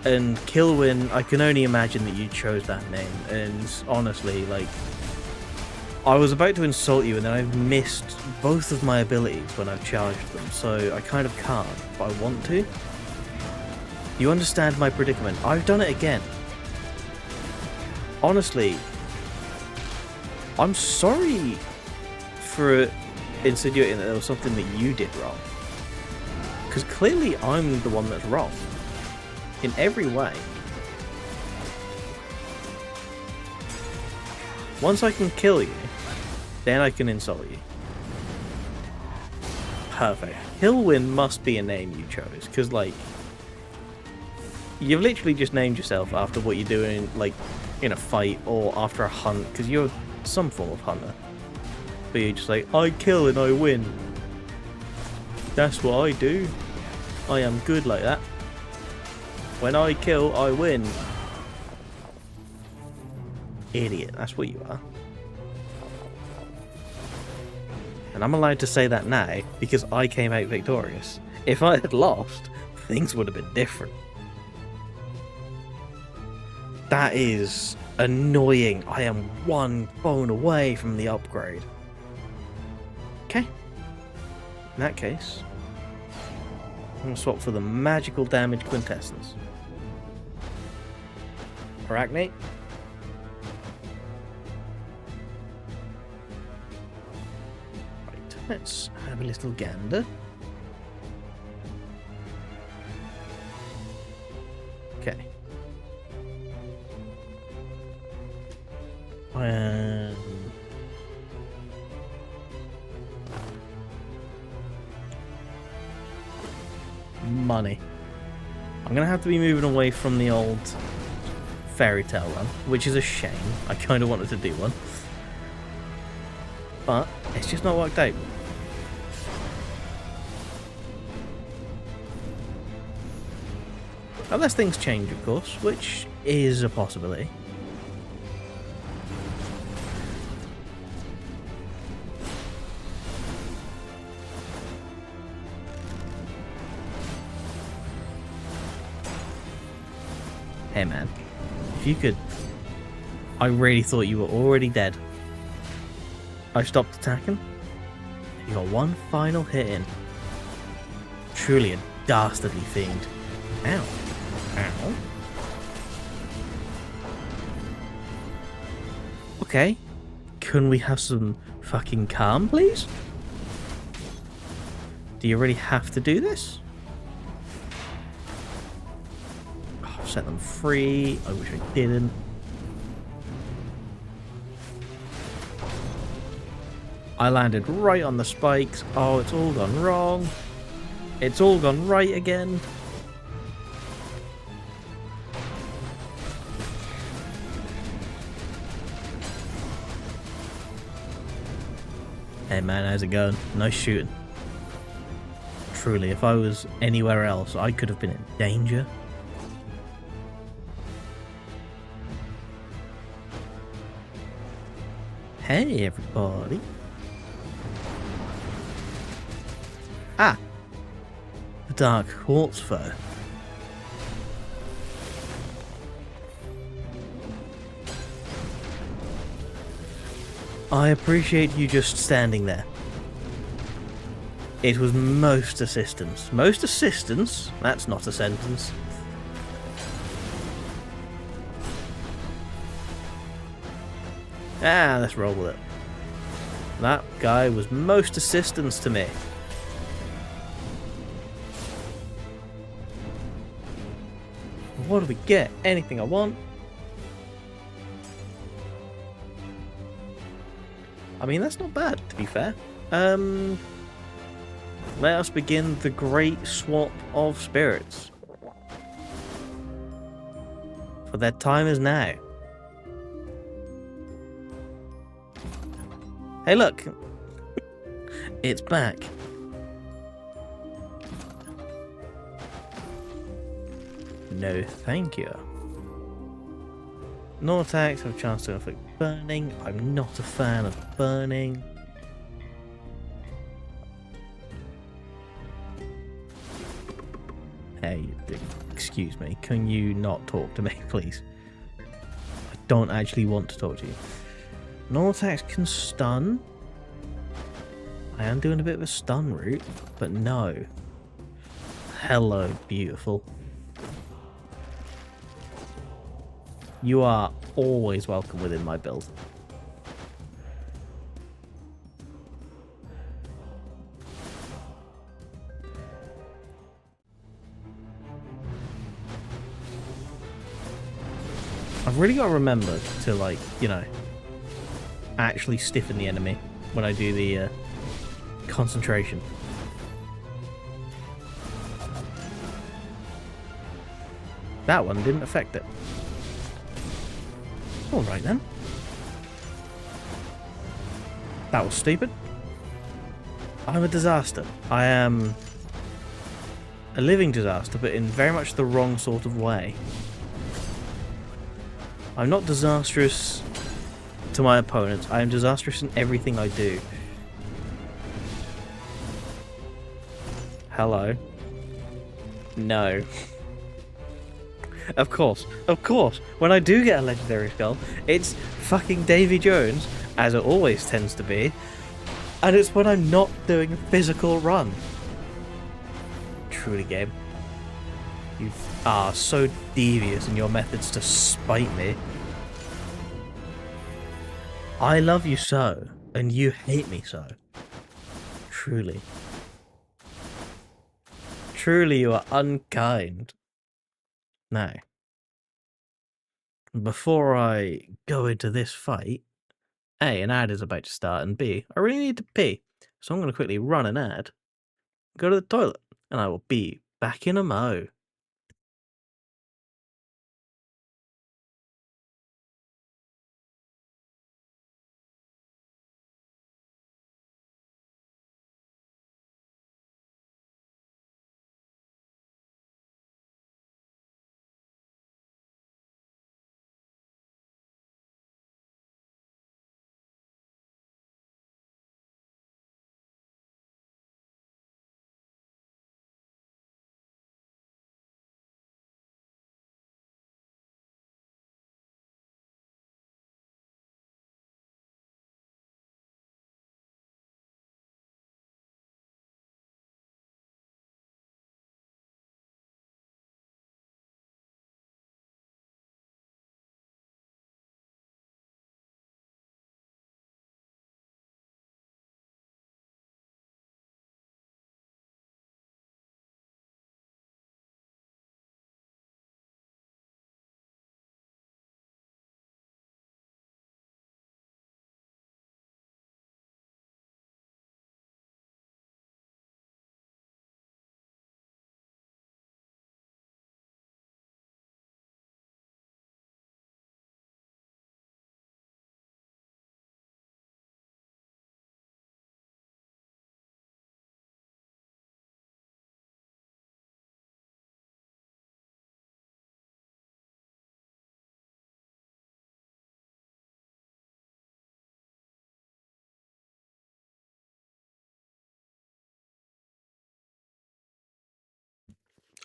And Kilwin, I can only imagine that you chose that name. And honestly, like, I was about to insult you and then I've missed both of my abilities when I've charged them. So I kind of can't, but I want to. You understand my predicament. I've done it again. Honestly, I'm sorry for insinuating that there was something that you did wrong. Because clearly I'm the one that's wrong. In every way. Once I can kill you, then I can insult you. Perfect. Hillwin must be a name you chose, because, like, you've literally just named yourself after what you're doing, like, in a fight or after a hunt, because you're some form of hunter. But you're just like, I kill and I win. That's what I do. I am good like that. When I kill, I win. Idiot, that's what you are. And I'm allowed to say that now because I came out victorious. If I had lost, things would have been different. That is annoying. I am one phone away from the upgrade. Okay. In that case, I'm going to swap for the magical damage quintessence. Arachnate. Right, let's have a little gander. Okay. Money. I'm gonna have to be moving away from the old fairy tale run, which is a shame. I kind of wanted to do one, but it's just not worked out. Unless things change, of course, which is a possibility. Hey man, if you could... I really thought you were already dead. I stopped attacking. You got one final hit in. truly a dastardly fiend. Ow. Ow. Okay. Can we have some fucking calm, please? Do you really have to do this? Oh, set them free. I wish I didn't. I landed right on the spikes. Oh, it's all gone wrong. It's all gone right again. Hey man, how's it going? Nice shooting. Truly, if I was anywhere else, I could have been in danger. Hey everybody. Ah! The Dark Quartz Foe. I appreciate you just standing there. It was most assistance. Most assistance? That's not a sentence. Ah, let's roll with it. That guy was most assistance to me. What do we get? Anything I want? I mean, that's not bad, to be fair. Let us begin the great swap of spirits. For their time is now. Hey, look. It's back. No, thank you. No attacks have a chance to inflict burning. I'm not a fan of burning. Hey, excuse me. Can you not talk to me, please? I don't actually want to talk to you. No attacks can stun. I am doing a bit of a stun route, but no. Hello, beautiful. You are always welcome within my build. I've really got to remember to, like, you know, actually stiffen the enemy when I do the concentration. That one didn't affect it. Alright then. That was stupid. I'm a disaster. I am a living disaster, but in very much the wrong sort of way. I'm not disastrous to my opponents. I am disastrous in everything I do. Hello. No. Of course, when I do get a legendary skull, it's fucking Davy Jones, as it always tends to be, and it's when I'm not doing a physical run. Truly, game. You are so devious in your methods to spite me. I love you so, and you hate me so. Truly. Truly, you are unkind. Now, before I go into this fight, A, an ad is about to start, and B, I really need to pee. So I'm going to quickly run an ad, go to the toilet, and I will be back in a mo.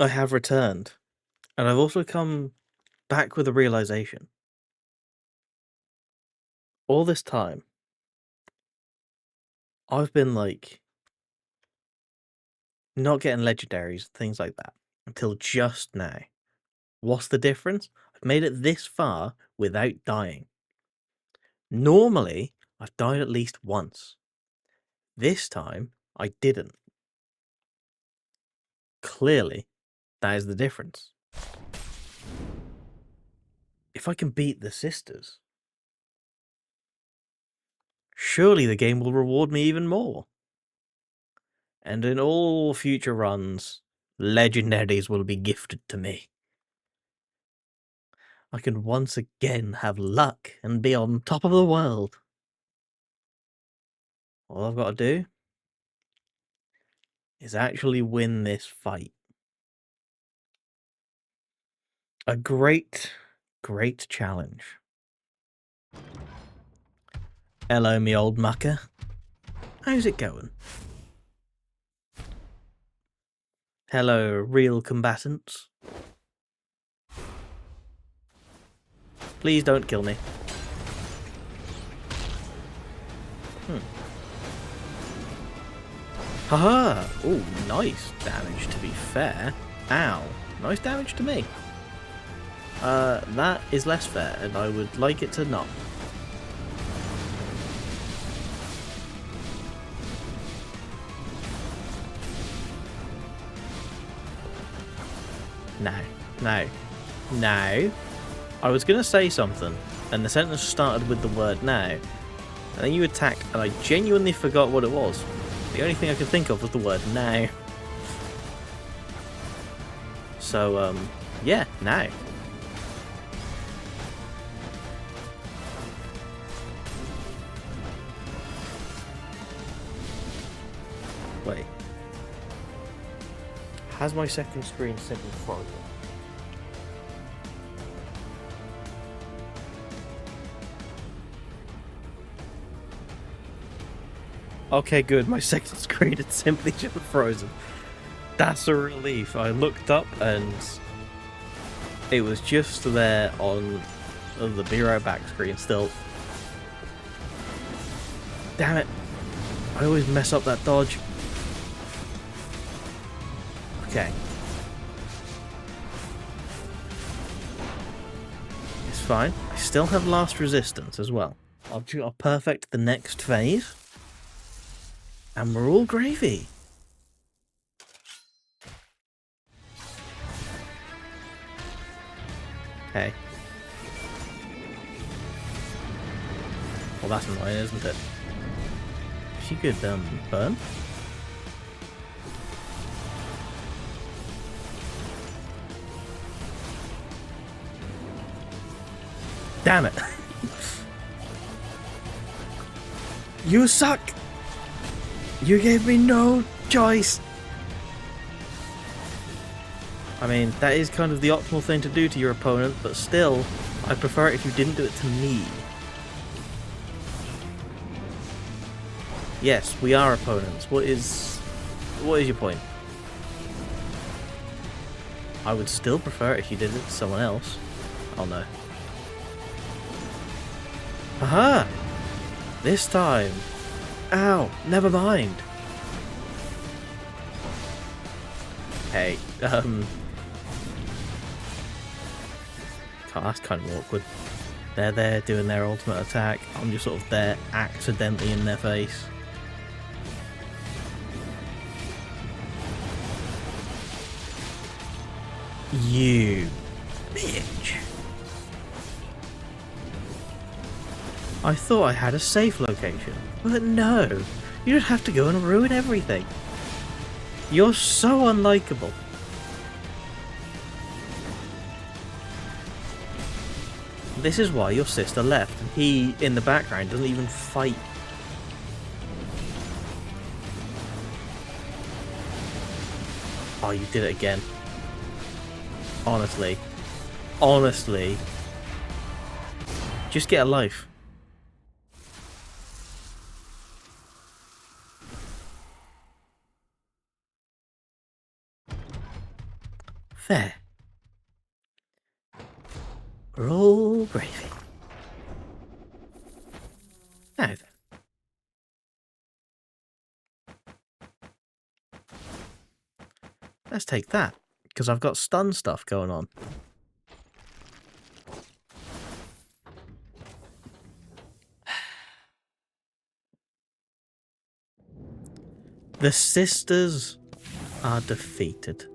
I have returned. And I've also come back with a realization. All this time, I've been like not getting legendaries, things like that, until just now. What's the difference? I've made it this far without dying. Normally, I've died at least once. This time, I didn't. Clearly, that is the difference. If I can beat the sisters, surely the game will reward me even more. And in all future runs, legendaries will be gifted to me. I can once again have luck and be on top of the world. All I've got to do is actually win this fight. A great, great challenge. Hello, me old mucker. How's it going? Hello, real combatants. Please don't kill me. Haha! Oh, nice damage to be fair. Ow. Nice damage to me. That is less fair, and I would like it to not. No. No. No. I was going to say something, and the sentence started with the word now, and then you attacked, and I genuinely forgot what it was. The only thing I could think of was the word now. So, yeah, now. Wait. Has my second screen simply frozen? Okay, good. My second screen had simply just frozen. That's a relief. I looked up and it was just there on the Be Right Back screen still. Damn it. I always mess up that dodge. Okay. It's fine. I still have last resistance as well. I'll perfect the next phase. And we're all gravy. Hey. Well, that's annoying, isn't it? She could, burn. Damn it. You suck. You gave me no choice. I mean, that is kind of the optimal thing to do to your opponent, but still, I'd prefer it if you didn't do it to me. Yes, we are opponents. What is your point? I would still prefer it if you did it to someone else. Oh no. Aha! This time. Ow, never mind. Hey, God, that's kind of awkward. They're there doing their ultimate attack. I'm just sort of there accidentally in their face. You bitch. I thought I had a safe location, but no. You just have to go and ruin everything. You're so unlikable. This is why your sister left, and he, in the background, doesn't even fight. Oh, you did it again. Honestly. Honestly. Just get a life. There. We're all gravy. Now then. Let's take that, because I've got stun stuff going on. The sisters are defeated.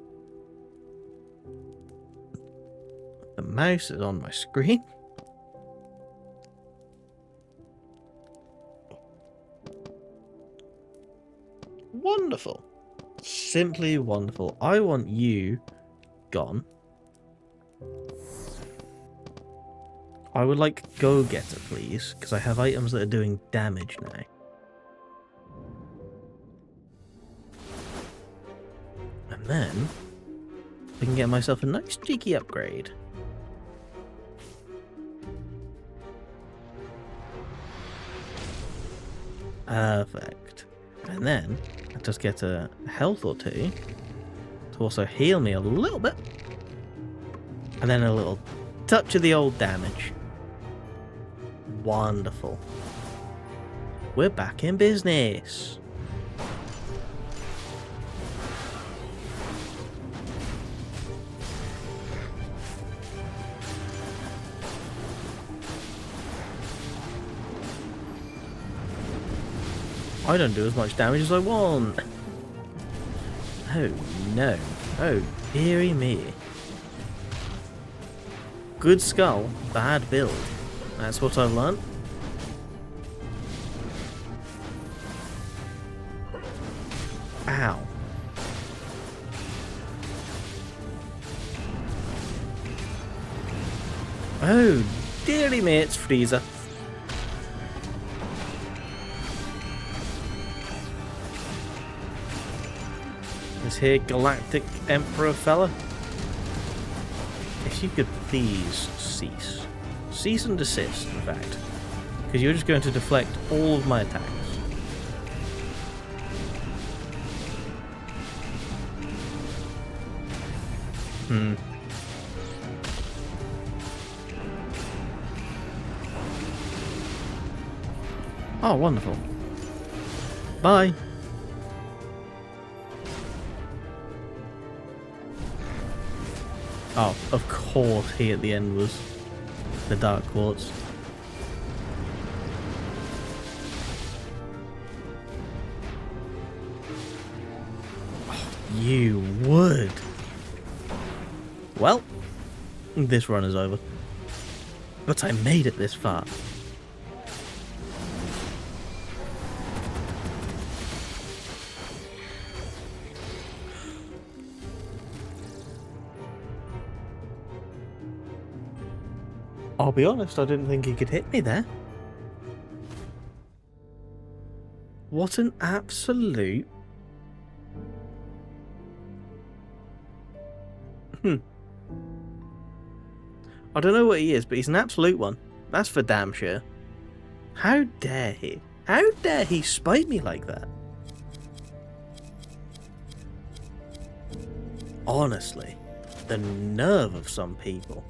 The mouse is on my screen. Wonderful. Simply wonderful. I want you gone. I would like go-getter, please, because I have items that are doing damage now. And then I can get myself a nice cheeky upgrade. Perfect. And then I just get a health or two to also heal me a little bit. And then a little touch of the old damage. Wonderful. We're back in business. I don't do as much damage as I want. Oh no. Oh dearie me. Good skull, bad build. That's what I've learned. Ow. Oh dearie me, it's Frieza. This here galactic emperor fella. If you could please cease. Cease and desist, in fact. Because you're just going to deflect all of my attacks. Oh, wonderful. Bye. Oh, of course he at the end was the Dark Quartz. Oh, you would. Well, this run is over. But I made it this far. I'll be honest, I didn't think he could hit me there. What an absolute... I don't know what he is, but he's an absolute one. That's for damn sure. How dare he? How dare he spite me like that? Honestly, the nerve of some people.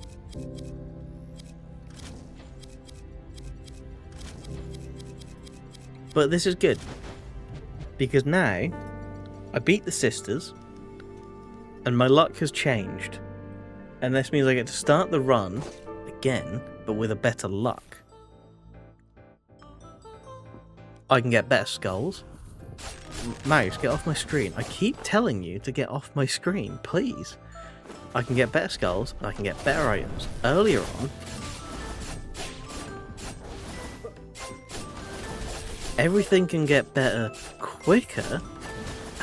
But this is good, because now I beat the sisters and my luck has changed, and this means I get to start the run again, but with a better luck. I can get better skulls. Mouse, get off my screen. I keep telling you to get off my screen, please. I can get better skulls, and I can get better items. Earlier on, everything can get better quicker,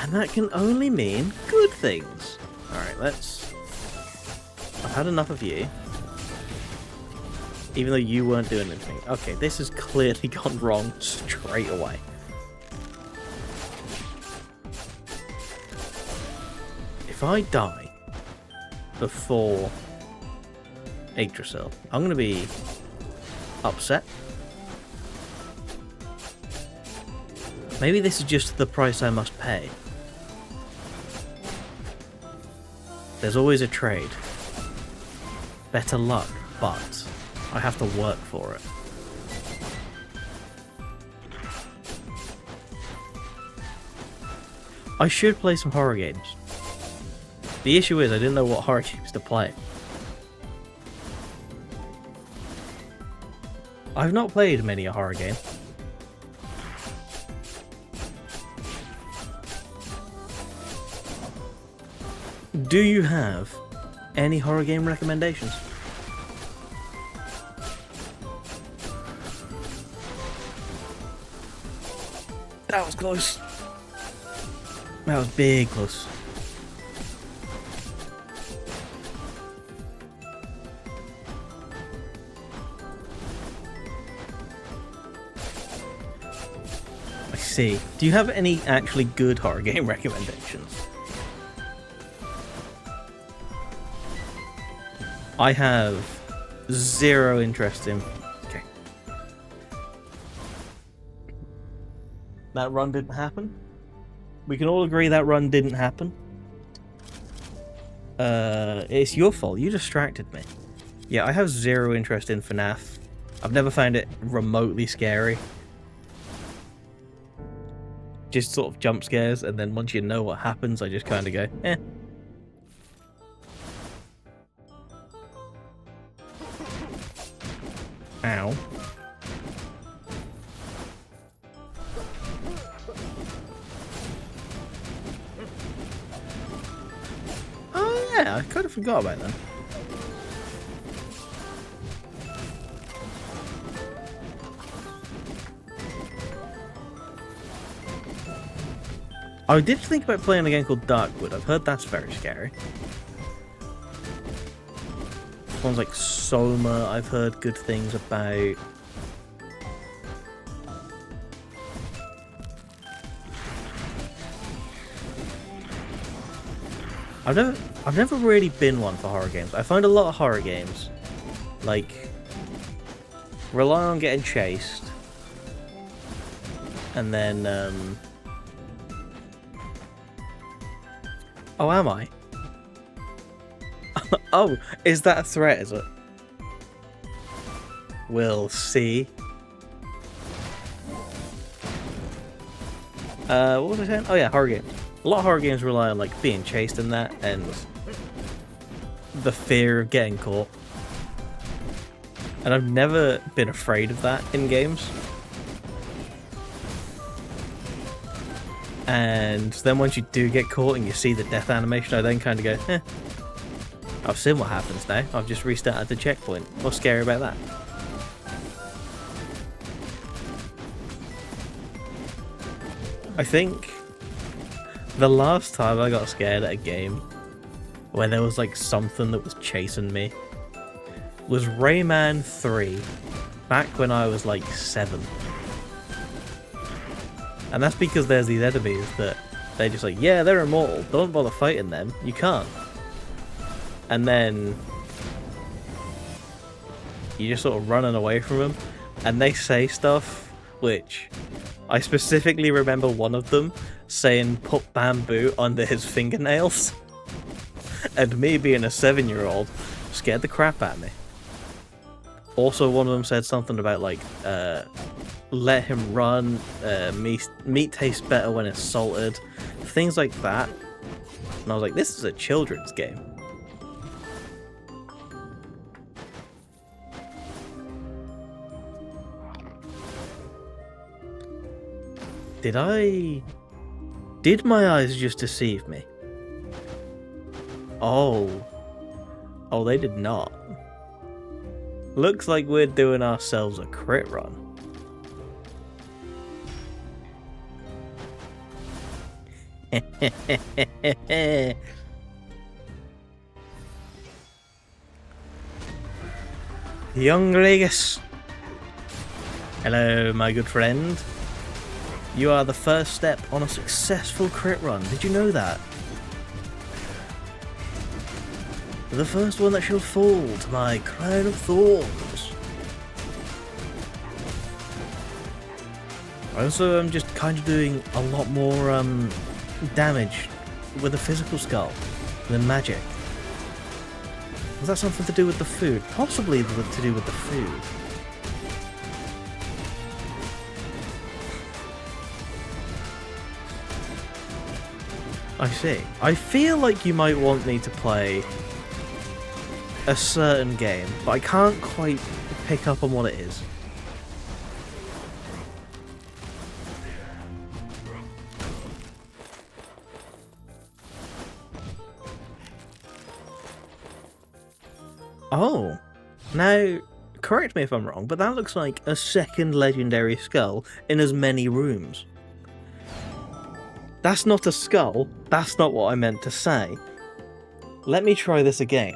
and that can only mean good things. Alright, I've had enough of you. Even though you weren't doing anything. Okay, this has clearly gone wrong straight away. If I die before Yggdrasil, I'm going to be upset. Maybe this is just the price I must pay. There's always a trade. Better luck, but I have to work for it. I should play some horror games. The issue is I didn't know what horror games to play. I've not played many a horror game. Do you have any horror game recommendations? That was close. That was big close. I see. Do you have any actually good horror game recommendations? I have zero interest in... Okay. That run didn't happen? We can all agree that run didn't happen? It's your fault. You distracted me. Yeah, I have zero interest in FNAF. I've never found it remotely scary. Just sort of jump scares, and then once you know what happens, I just kind of go, eh. Ow. Oh yeah, I kind of forgot about that. I did think about playing a game called Darkwood. I've heard that's very scary. Ones like Soma, I've heard good things about. I've never really been one for horror games. I find a lot of horror games like rely on getting chased, and then oh, am I? Oh, is that a threat, is it? We'll see. What was I saying? Oh yeah, horror games. A lot of horror games rely on like being chased and that, and the fear of getting caught. And I've never been afraid of that in games. And then once you do get caught and you see the death animation, I then kind of go, eh. I've seen what happens now. I've just restarted the checkpoint. What's scary about that? I think the last time I got scared at a game where there was like something that was chasing me was Rayman 3, back when I was like 7. And that's because there's these enemies that they're just like, yeah, they're immortal. Don't bother fighting them. You can't. And then you're just sort of running away from them, and they say stuff which I specifically remember one of them saying put bamboo under his fingernails, and me being a 7-year-old scared the crap out of me. Also, one of them said something about like let him run, meat tastes better when it's salted, things like that. And I was like, this is a children's game. Did my eyes just deceive me? Oh, they did not. Looks like we're doing ourselves a crit run. Young Regis. Hello, my good friend. You are the first step on a successful crit run. Did you know that? The first one that shall fall to my crown of thorns. I also am just kind of doing a lot more damage with a physical skull than magic. Was that something to do with the food? Possibly to do with the food. I see. I feel like you might want me to play a certain game, but I can't quite pick up on what it is. Oh, now, correct me if I'm wrong, but that looks like a second legendary skull in as many rooms. That's not a skull, that's not what I meant to say. Let me try this again.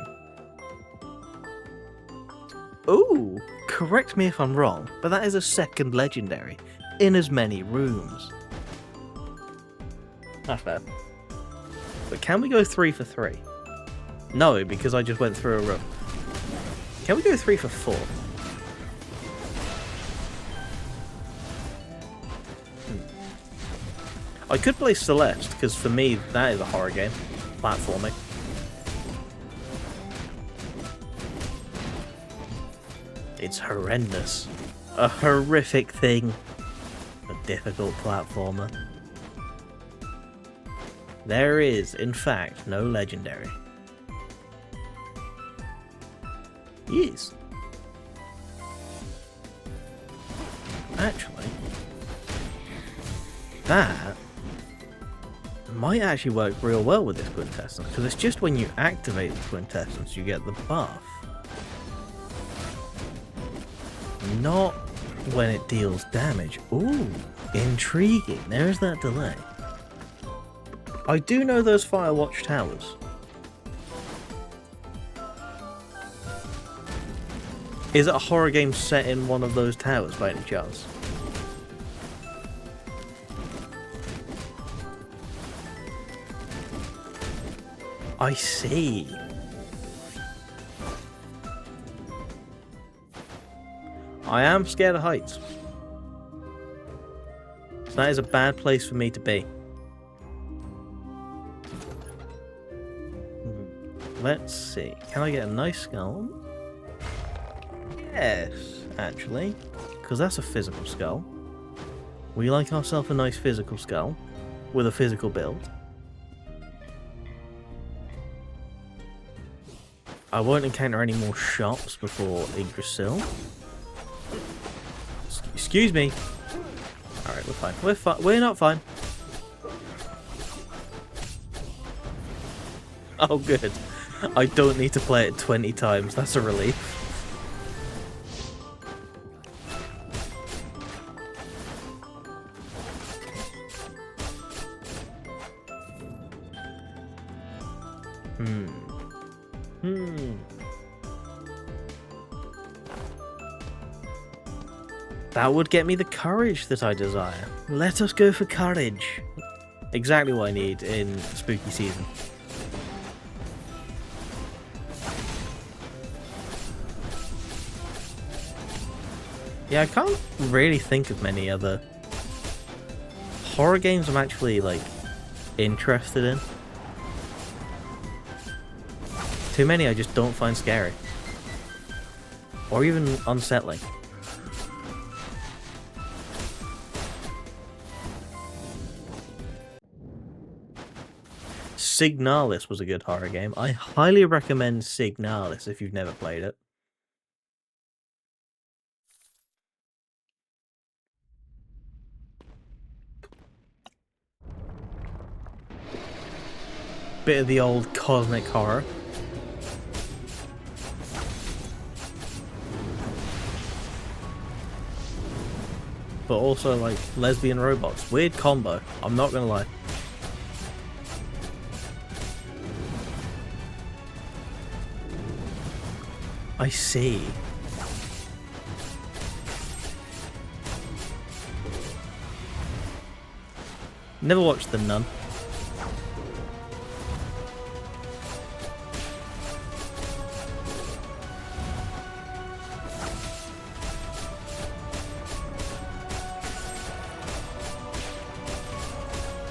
Ooh, correct me if I'm wrong, but that is a second legendary in as many rooms. That's fair. But can we go 3 for 3? No, because I just went through a room. Can we go 3 for 4? I could play Celeste, because for me, that is a horror game. Platforming. It's horrendous. A horrific thing. A difficult platformer. There is, in fact, no legendary. Yes. Actually, that might actually work real well with this quintessence, because it's just when you activate the quintessence you get the buff. Not when it deals damage. Ooh, intriguing. There's that delay. I do know those Firewatch towers. Is it a horror game set in one of those towers by any chance? I see. I am scared of heights. So that is a bad place for me to be. Let's see. Can I get a nice skull? Yes, actually. Because that's a physical skull. We like ourselves a nice physical skull. With a physical build. I won't encounter any more shops before Yggdrasil. Excuse me. Alright, we're fine. We're fine. We're not fine. Oh, good. I don't need to play it 20 times. That's a relief. That would get me the courage that I desire. Let us go for courage. Exactly what I need in spooky season. Yeah, I can't really think of many other horror games I'm actually, like, interested in. Too many I just don't find scary. Or even unsettling. Signalis was a good horror game. I highly recommend Signalis if you've never played it. Bit of the old cosmic horror. But also, like, lesbian robots. Weird combo. I'm not gonna lie. I see. Never watched The Nun.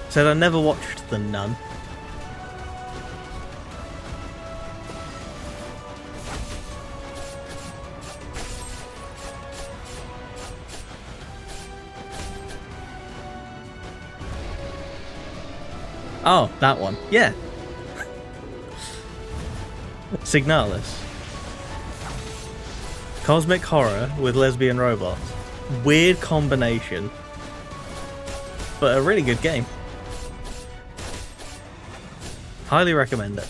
Said I never watched The Nun. Oh, that one. Yeah. Signalis. Cosmic horror with lesbian robots. Weird combination. But a really good game. Highly recommend it.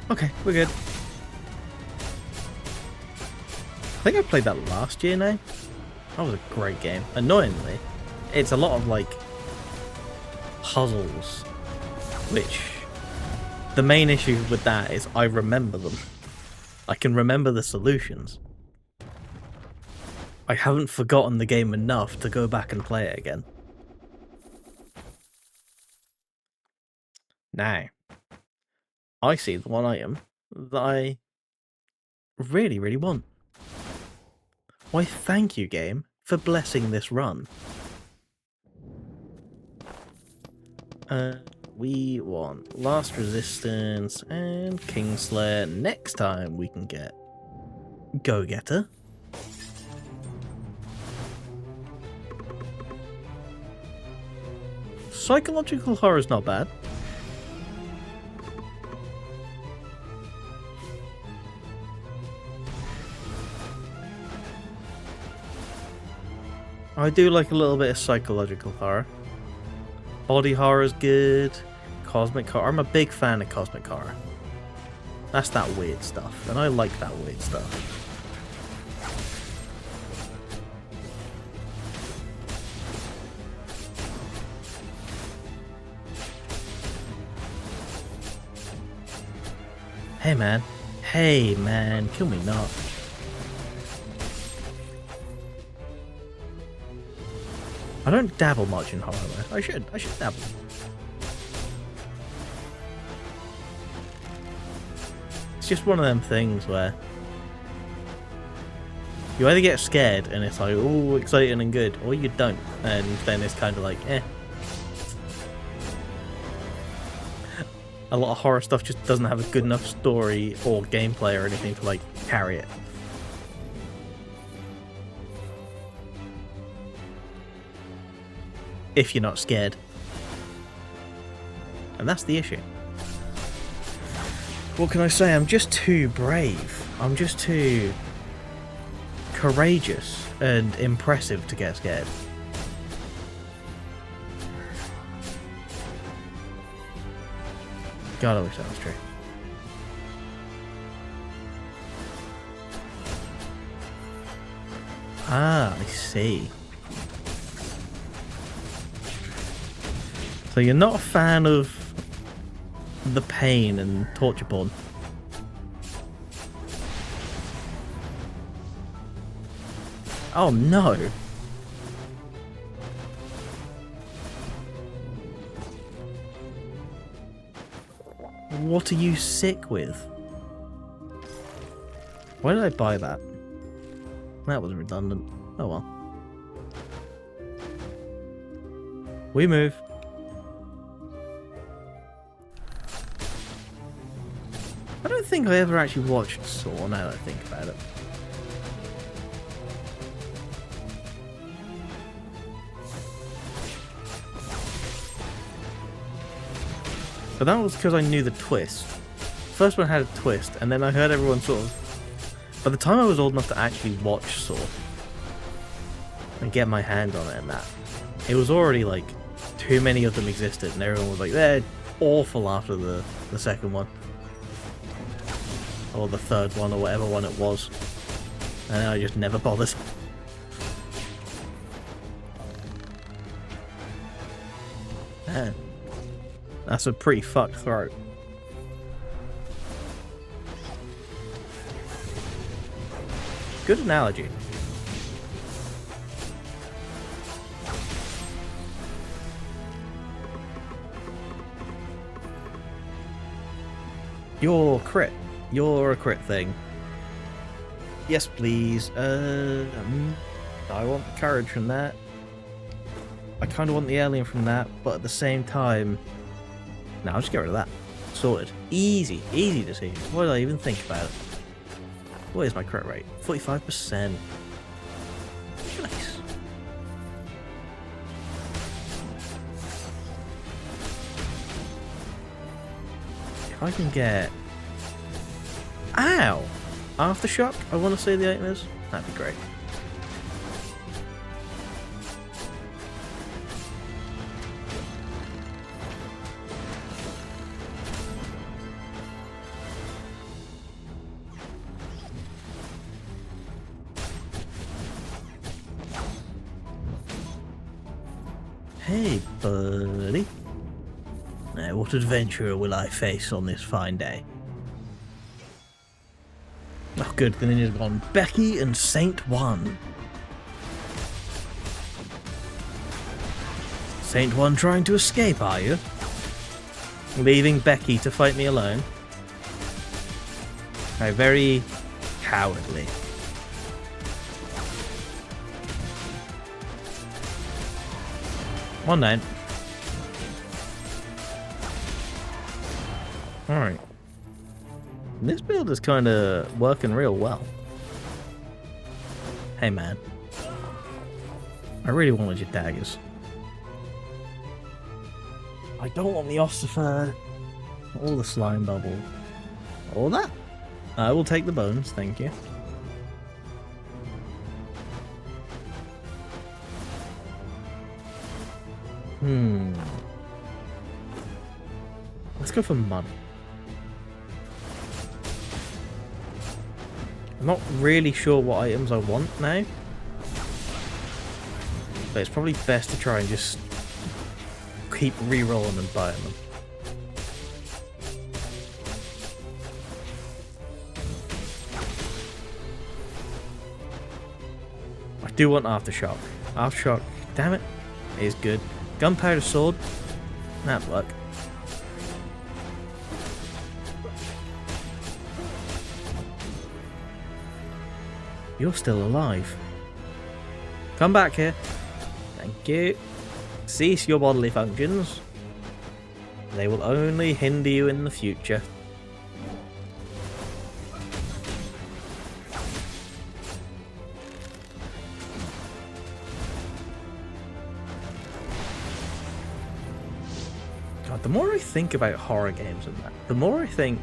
Okay, we're good. I think I played that last year now. That was a great game. Annoyingly, it's a lot of like puzzles, which the main issue with that is I remember them. I can remember the solutions. I haven't forgotten the game enough to go back and play it again. Now, I see the one item that I really, really want. Why, thank you, game, for blessing this run. We want Last Resistance and Kingslayer. Next time we can get Go-Getter. Psychological horror is not bad. I do like a little bit of psychological horror. Body horror is good. Cosmic horror. I'm a big fan of cosmic horror. That's that weird stuff, and I like that weird stuff. Hey man. Hey man, kill me not. I don't dabble much in horror though. I should dabble. It's just one of them things where you either get scared and it's like, oh, exciting and good, or you don't, and then it's kind of like, eh. A lot of horror stuff just doesn't have a good enough story or gameplay or anything to like carry it. If you're not scared. And that's the issue. What can I say? I'm just too brave. I'm just too courageous and impressive to get scared. God, I wish that was true. Ah, I see. So you're not a fan of the pain and torture porn? Oh no! What are you sick with? Why did I buy that? That was redundant. Oh well. We move. I don't think I ever actually watched Saw, now that I think about it. But that was because I knew the twist. First one had a twist, and then I heard everyone sort of... By the time I was old enough to actually watch Saw and get my hand on it and that, it was already like too many of them existed, and everyone was like, they're awful after the second one. Or the third one, or whatever one it was. And I just never bothered. Man, that's a pretty fucked throat. Good analogy. You're crit. You're a crit thing. Yes, please. I want courage from that. I kind of want the alien from that, but at the same time... No, I'll just get rid of that. Sorted. Easy. Easy decision. Why did I even think about it? What is my crit rate? 45%. Nice. If I can get... Ow! Aftershock, I want to say the item is. That'd be great. Hey, buddy. Now, what adventurer will I face on this fine day? Oh, good. The ninja's gone. Becky and Saint One. Saint One trying to escape, are you? Leaving Becky to fight me alone? How very cowardly. One down. Alright. This build is kind of working real well. Hey man. I really wanted your daggers. I don't want the ossifer. Or the slime bubble. Or that. I will take the bones, thank you. Let's go for money. I'm not really sure what items I want now. But it's probably best to try and just keep re-rolling and buying them. I do want Aftershock. Aftershock, damn it, is good. Gunpowder sword, that'd work. You're still alive. Come back here. Thank you. Cease your bodily functions. They will only hinder you in the future. God, the more I think about horror games and that, the more I think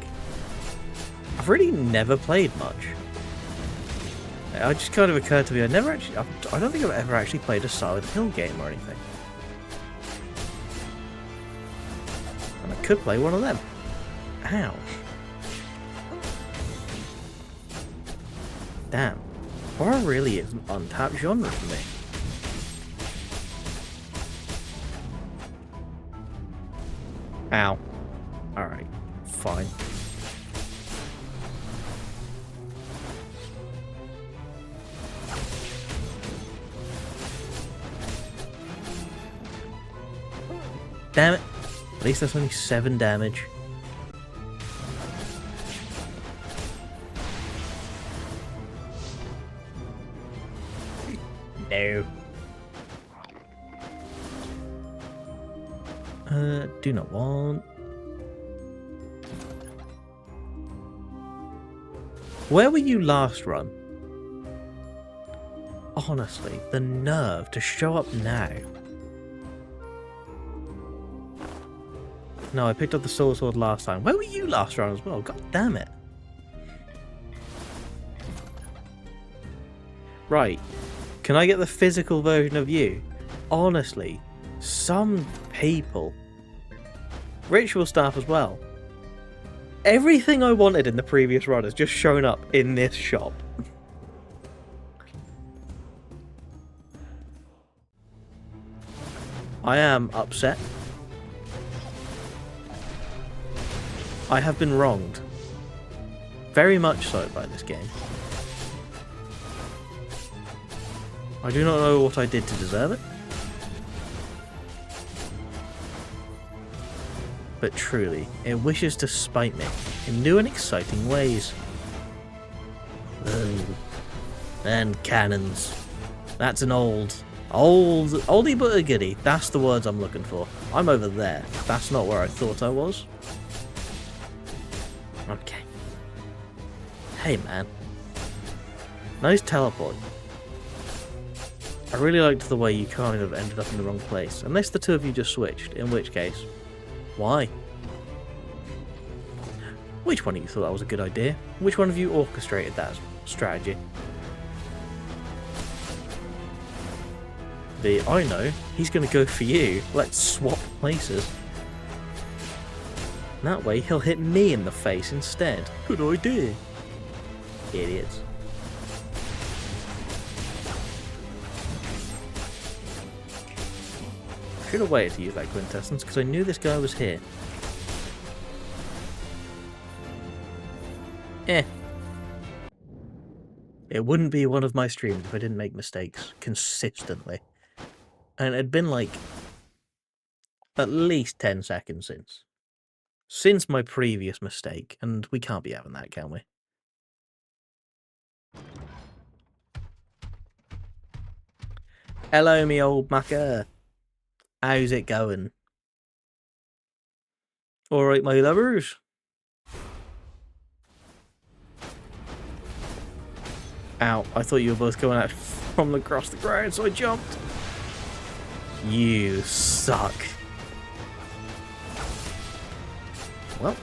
I've really never played much. It just kind of occurred to me, I don't think I've ever actually played a Silent Hill game or anything. And I could play one of them. Ow. Damn. Horror really is an untapped genre for me. Ow. Alright. Fine. Damn it. At least that's only 7 damage. No. Do not want. Where were you last run? Honestly, the nerve to show up now. No, I picked up the Soul Sword last time. Where were you last round as well? God damn it. Right. Can I get the physical version of you? Honestly, some people... Ritual staff as well. Everything I wanted in the previous run has just shown up in this shop. I am upset. I have been wronged. Very much so by this game. I do not know what I did to deserve it. But truly, it wishes to spite me in new and exciting ways. And cannons. That's an old Oldie but a goodie. That's the words I'm looking for. I'm over there. That's not where I thought I was. Okay. Hey, man. Nice teleport. I really liked the way you kind of ended up in the wrong place. Unless the two of you just switched, in which case, why? Which one of you thought that was a good idea? Which one of you orchestrated that strategy? I know, he's going to go for you. Let's swap places. That way he'll hit me in the face instead. Good idea. Idiots. Should have waited to use that quintessence because I knew this guy was here. It wouldn't be one of my streams if I didn't make mistakes consistently. And it had been like at least 10 seconds since my previous mistake, and we can't be having that, can we? Hello, me old mucker. How's it going? Alright, my lovers. Ow, I thought you were both going out from across the ground, so I jumped. You suck. Well.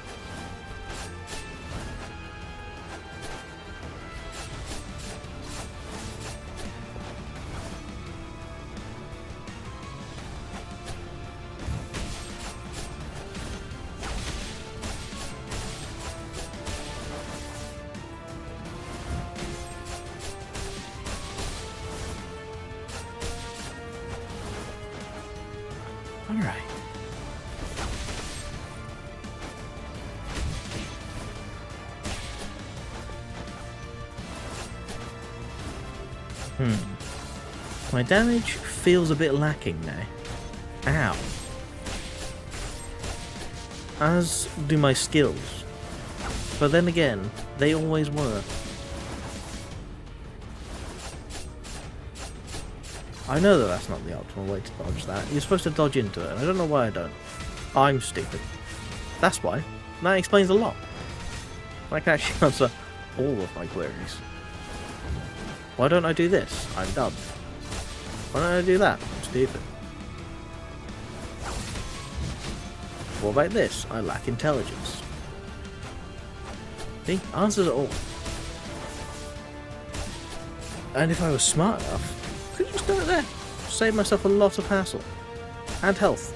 Alright. My damage feels a bit lacking now. Ow. As do my skills. But then again, they always were. I know that that's not the optimal way to dodge that. You're supposed to dodge into it, and I don't know why I don't. I'm stupid. That's why. That explains a lot. I can actually answer all of my queries. Why don't I do this? I'm dumb. Why don't I do that? I'm stupid. What about this? I lack intelligence. See? Answers it all. And if I was smart enough, I could just do it there. Save myself a lot of hassle. And health.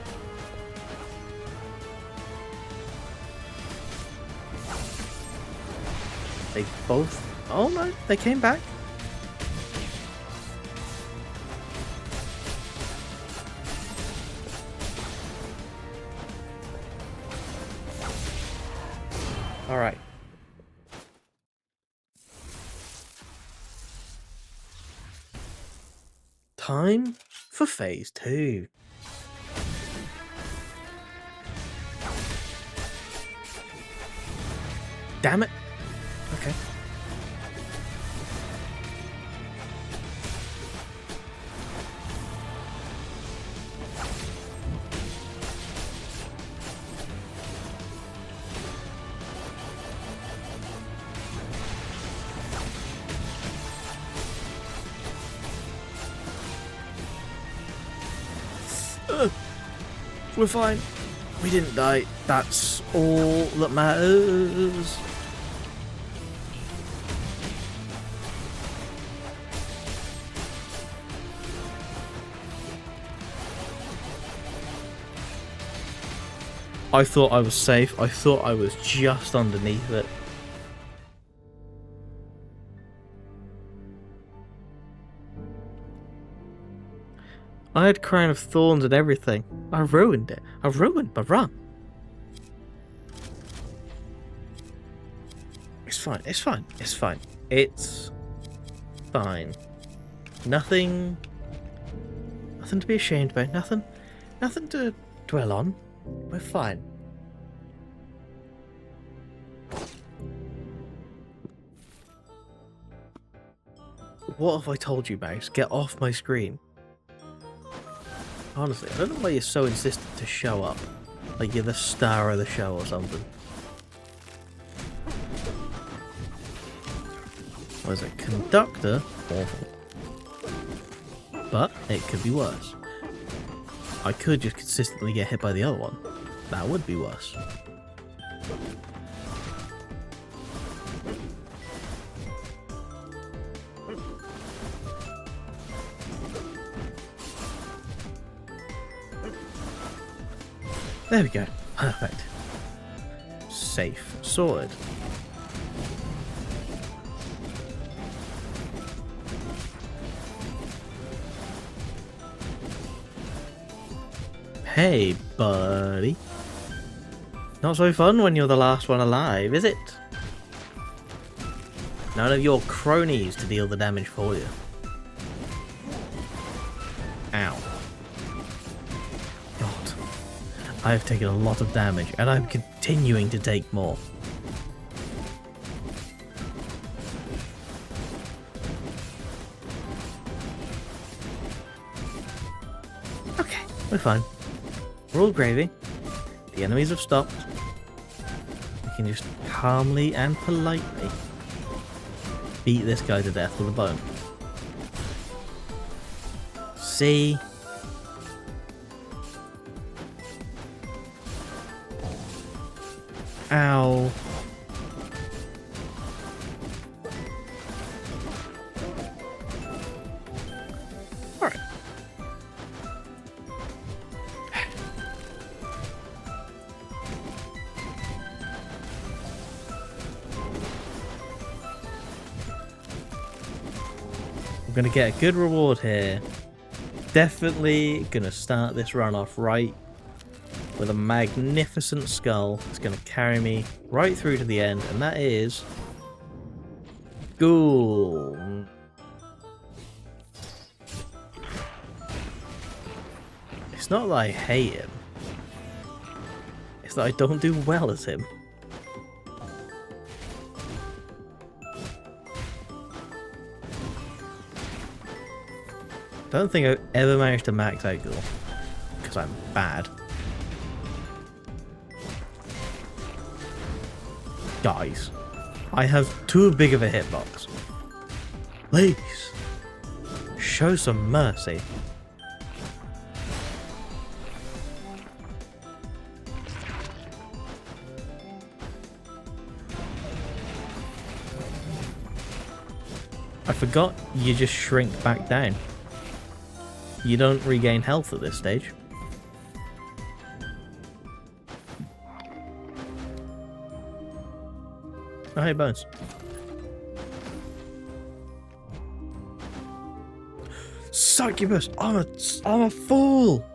They both... Oh no, they came back. Alright. Time for phase 2. Damn it. Okay. We're fine. We didn't die. That's all that matters. I thought I was safe. I thought I was just underneath it. I had Crown of Thorns and everything. I ruined it. I ruined my run. It's fine. It's fine. It's fine. It's fine. Nothing to be ashamed about. Nothing to dwell on. We're fine. What have I told you, Mouse? Get off my screen. Honestly, I don't know why you're so insistent to show up. Like you're the star of the show or something. Was a conductor? Awful. But it could be worse. I could just consistently get hit by the other one. That would be worse. There we go. Perfect. Safe. Sorted. Hey, buddy. Not so fun when you're the last one alive, is it? None of your cronies to deal the damage for you. Ow. God. I have taken a lot of damage, and I'm continuing to take more. Okay, we're fine. We're all gravy. The enemies have stopped. We can just calmly and politely beat this guy to death with a bone. See? Ow. Alright. We're going to get a good reward here. Definitely going to start this run off right with a magnificent skull. It's going to carry me right through to the end, and that is Skul. It's not that I hate him. It's that I don't do well as him. I don't think I've ever managed to max out Skul, because I'm bad. Guys, I have too big of a hitbox. Please, show some mercy. I forgot you just shrink back down. You don't regain health at this stage. Oh, hey, Bones. Succubus! I'm a fool!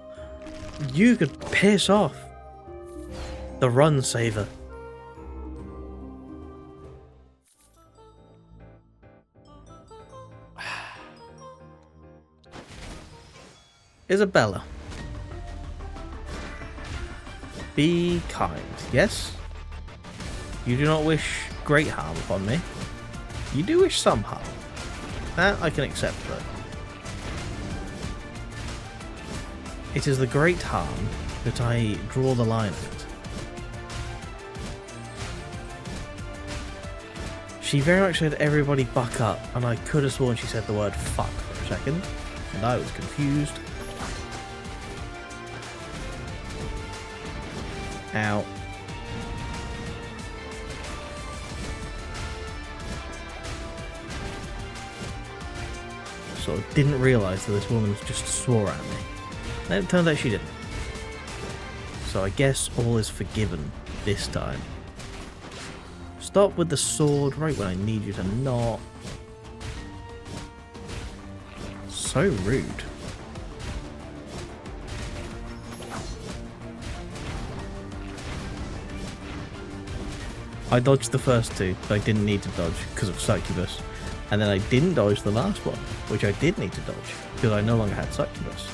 You could piss off. The run saver. Isabella. Be kind, yes? You do not wish great harm upon me. You do wish some harm. That I can accept, though. It is the great harm that I draw the line at. She very much said everybody buck up, and I could have sworn she said the word fuck for a second, and I was confused. Ow. So I didn't realise that this woman just swore at me. And it turned out she didn't. So I guess all is forgiven this time. Stop with the sword right when I need you to not. So rude. I dodged the first two, but I didn't need to dodge because of Succubus. And then I didn't dodge the last one, which I did need to dodge because I no longer had Succubus.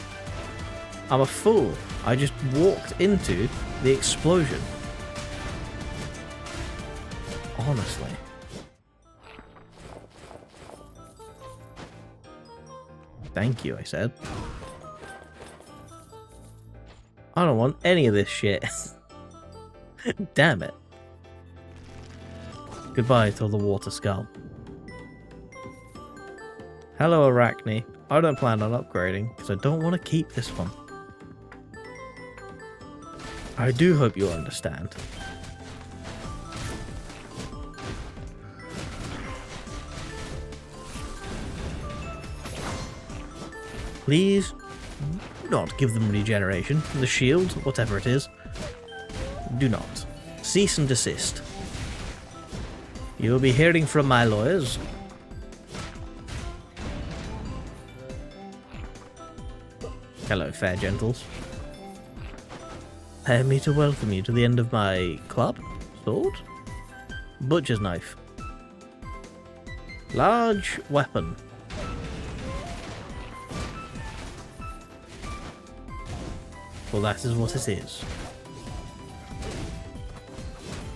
I'm a fool. I just walked into the explosion. Honestly. Thank you, I said. I don't want any of this shit. Damn it. Goodbye to the water skull. Hello, Arachne. I don't plan on upgrading, because I don't want to keep this one. I do hope you'll understand. Please do not give them regeneration. The shield, whatever it is. Do not. Cease and desist. You will be hearing from my lawyers. Hello, fair gentles. Prepare me to welcome you to the end of my club? Sword? Butcher's knife. Large weapon. Well, that is what it is.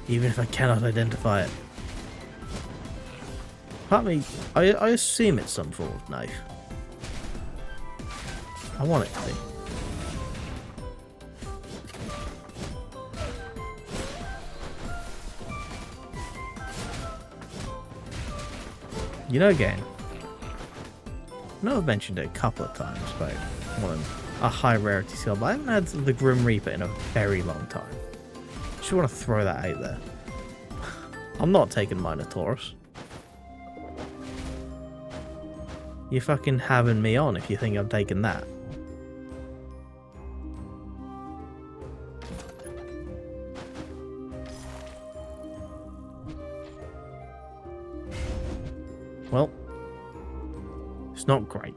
Even if I cannot identify it. Part of me, I assume it's some form of knife. I want it to be. You know, game. I know I've mentioned it a couple of times, but a high rarity skill, but I haven't had the Grim Reaper in a very long time. Just want to throw that out there. I'm not taking Minotaurus. You're fucking having me on if you think I'm taking that. Well, it's not great.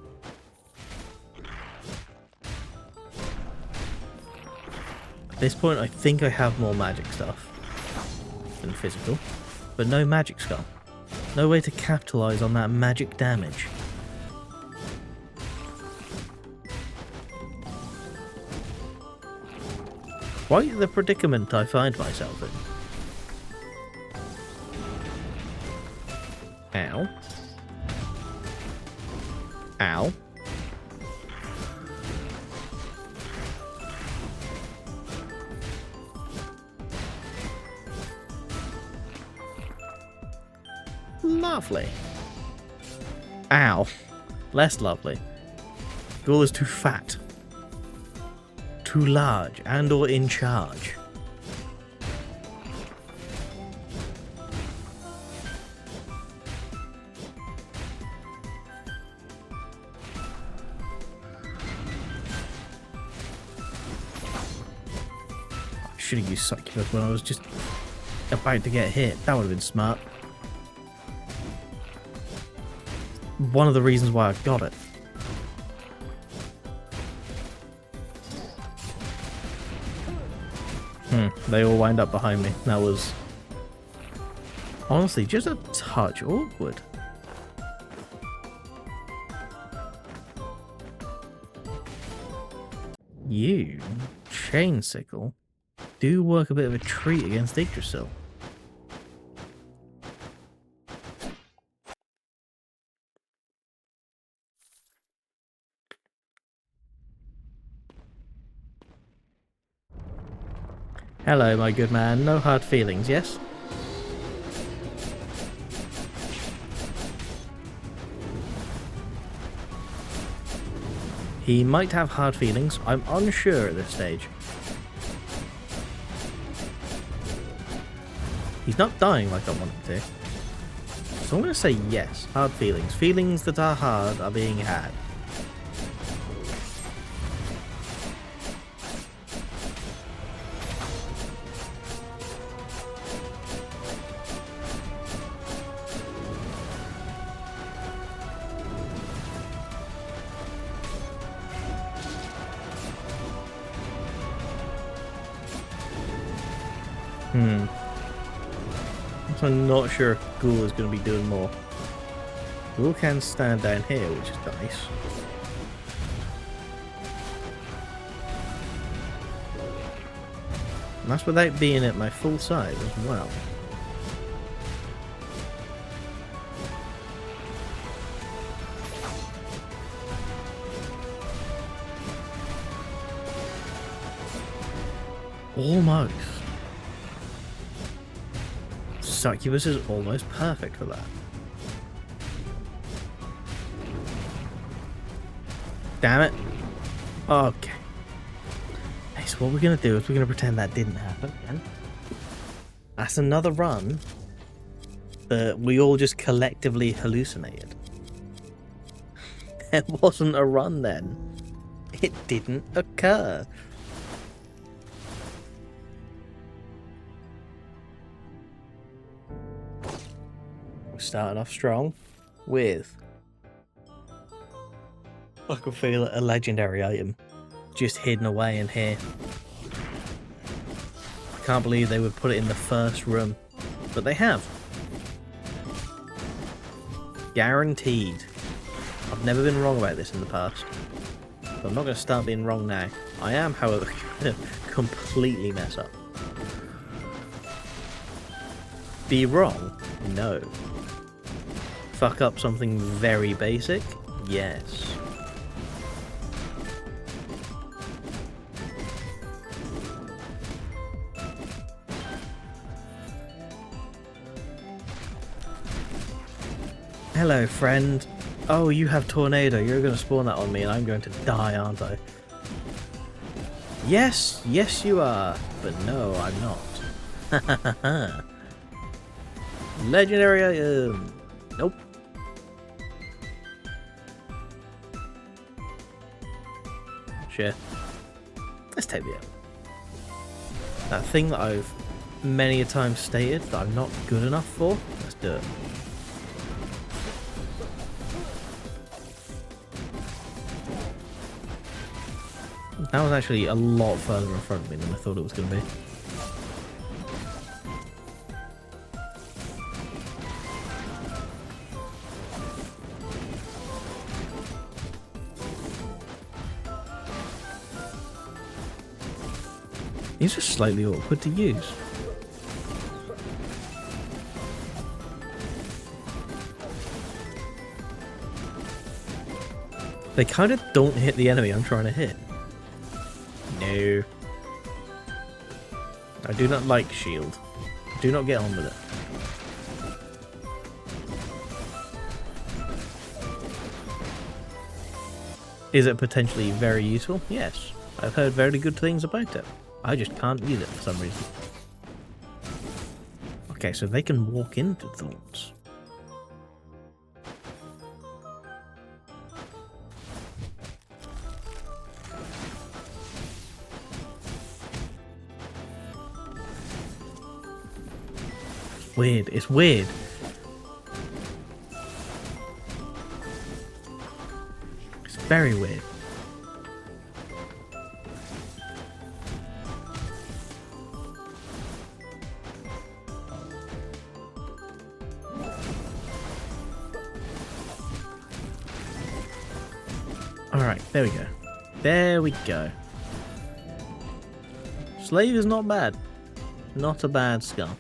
At this point, I think I have more magic stuff than physical, but no magic skull. No way to capitalize on that magic damage. Quite the predicament I find myself in. Ow. Ow. Lovely. Ow. Less lovely. Ghoul is too fat. Too large and or in charge. I should have used Succubus when I was just about to get hit. That would have been smart. One of the reasons why I got it. They all wind up behind me. That was honestly just a touch awkward. You, Chain Sickle, do work a bit of a treat against Yggdrasil. Hello, my good man. No hard feelings, yes? He might have hard feelings. I'm unsure at this stage. He's not dying like I want him to. So I'm going to say yes. Hard feelings. Feelings that are hard are being had. I'm not sure if Ghoul is going to be doing more. Ghoul can stand down here, which is nice. And that's without being at my full size as well. Almost. Succubus is almost perfect for that. Damn it. Okay. Hey, so what we're going to do is we're going to pretend that didn't happen again. That's another run that we all just collectively hallucinated. There wasn't a run then. It didn't occur. We're starting off strong with... I can feel it, a legendary item just hidden away in here. I can't believe they would put it in the first room, but they have. Guaranteed. I've never been wrong about this in the past, but I'm not going to start being wrong now. I am, however, going to completely mess up. Be wrong? No. Fuck up something very basic? Yes. Hello, friend. Oh, you have tornado. You're going to spawn that on me and I'm going to die, aren't I? Yes, yes you are. But no, I'm not. Legendary item. Nope. Sure. Let's take the item. That thing that I've many a time stated that I'm not good enough for. Let's do it. That was actually a lot further in front of me than I thought it was going to be. These are slightly awkward to use. They kind of don't hit the enemy I'm trying to hit. No. I do not like shield. Do not get on with it. Is it potentially very useful? Yes. I've heard very good things about it. I just can't use it for some reason. Okay, so they can walk into thorns. Weird. It's weird. It's very weird. Alright, there we go. There we go. Slave is not bad. Not a bad skull.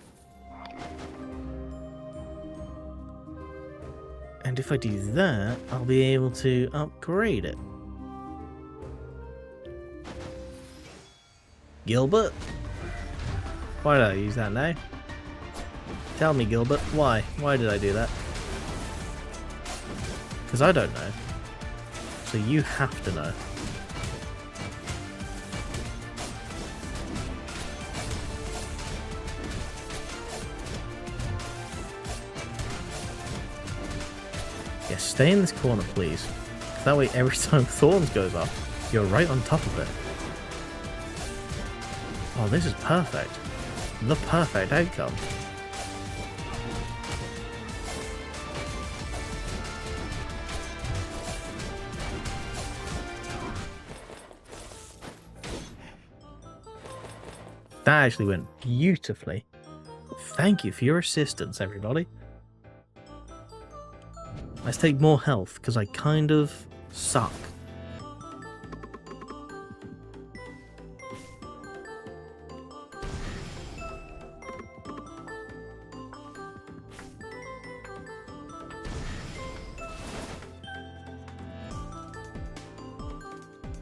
And if I do that, I'll be able to upgrade it. Gilbert? Why did I use that now? Tell me, Gilbert, why? Why did I do that? Because I don't know. So you have to know. Yeah, stay in this corner, please. That way every time Thorns goes up, you're right on top of it. Oh, this is perfect. The perfect outcome. That actually went beautifully. Thank you for your assistance, everybody. Let's take more health, because I kind of suck.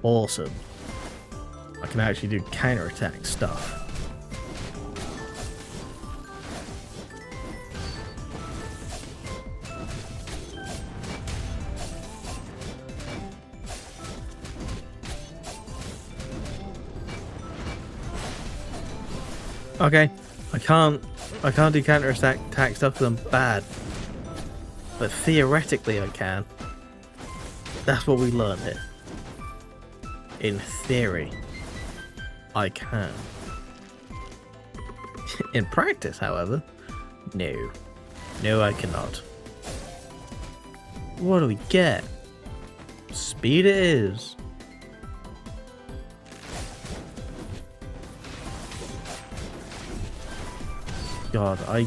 Awesome. I can actually do counterattack stuff. Okay, I can't do counter-attack stuff because I'm bad. But theoretically I can. That's what we learned here. In theory, I can. In practice, however, no. No, I cannot. What do we get? Speed it is. God, I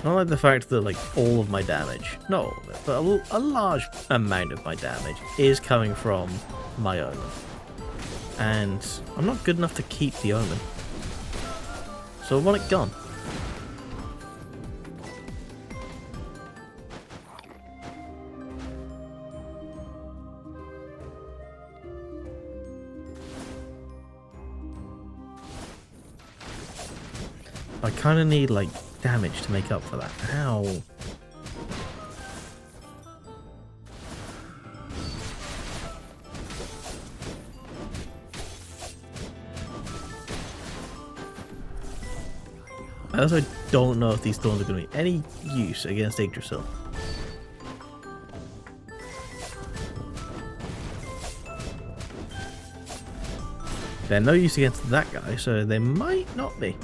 don't like the fact that like all of my damage, not all of it, but a large amount of my damage is coming from my omen. And I'm not good enough to keep the omen. So I want it gone. I kind of need, like, damage to make up for that. Ow. I also don't know if these thorns are going to be any use against Yggdrasil. They're no use against that guy, so they might not be.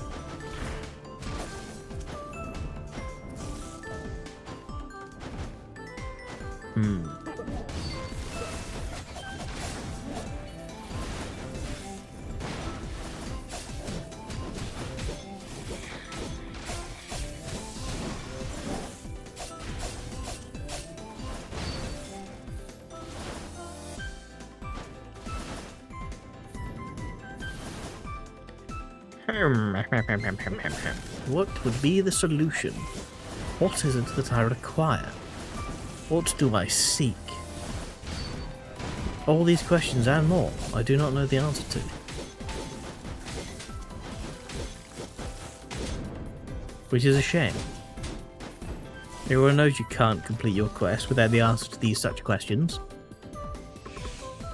What would be the solution? What is it that I require? What do I seek? All these questions and more I do not know the answer to. Which is a shame. Everyone knows you can't complete your quest without the answer to these such questions.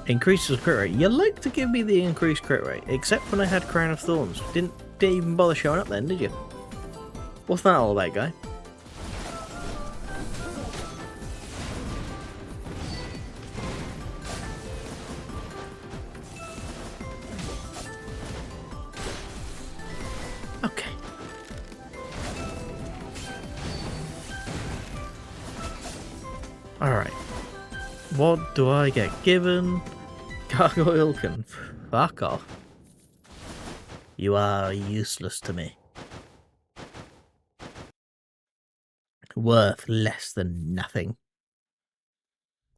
Increases crit rate. You like to give me the increased crit rate, except when I had Crown of Thorns. Didn't even bother showing up then, did you? What's that all about, guy? Okay. Alright. What do I get given? Gargoyle can fuck off. You are useless to me. Worth less than nothing.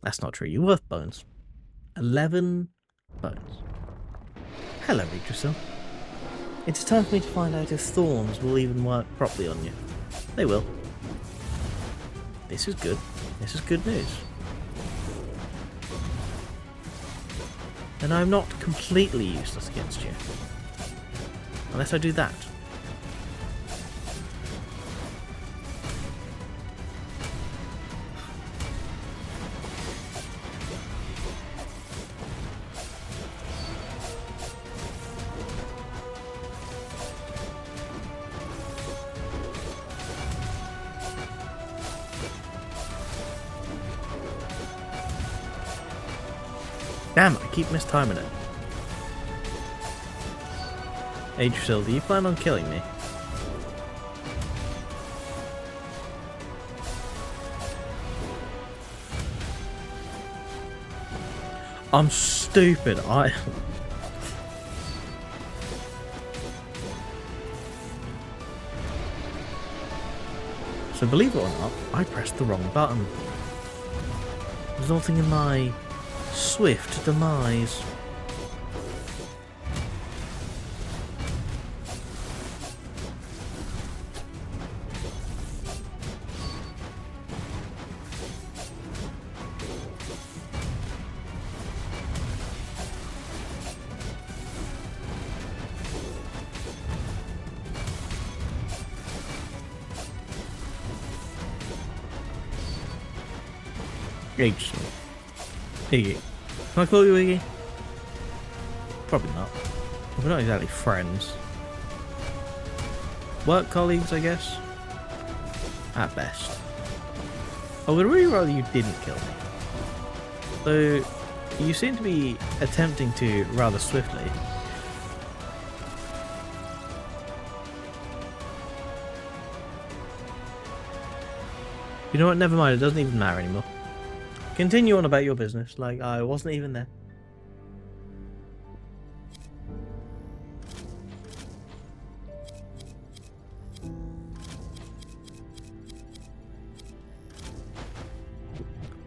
That's not true. You're worth bones. 11 bones. Hello, Yggdrasil. It's time for me to find out if thorns will even work properly on you. They will. This is good. This is good news. And I'm not completely useless against you. Unless I do that. Damn, I keep mistiming it. Yggdrasil, do you plan on killing me? I'm stupid. So believe it or not, I pressed the wrong button, resulting in my swift demise. Yggdrasil. Iggy. Can I call you Iggy? Probably not. We're not exactly friends. work colleagues, I guess. At best. I would really rather you didn't kill me. Though, you seem to be attempting to rather swiftly. You know what, never mind, it doesn't even matter anymore. Continue on about your business, like I wasn't even there.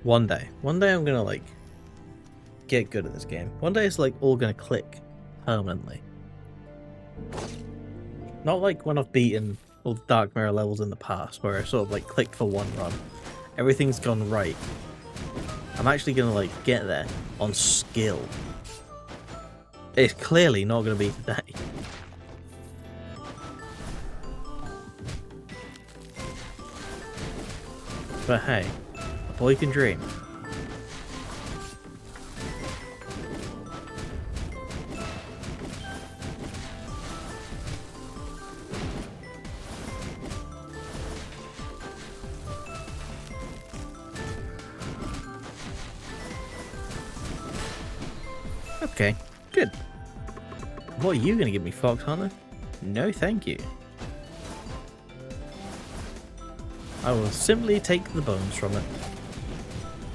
One day I'm gonna like get good at this game. One day it's like all gonna click permanently. Not like when I've beaten all the Dark Mirror levels in the past where I sort of like clicked for one run. Everything's gone right. I'm actually gonna like get there on skill. It's clearly not gonna be today. But hey, a boy can dream. Okay, good. What are you going to give me, Fox Hunter? No, thank you. I will simply take the bones from it.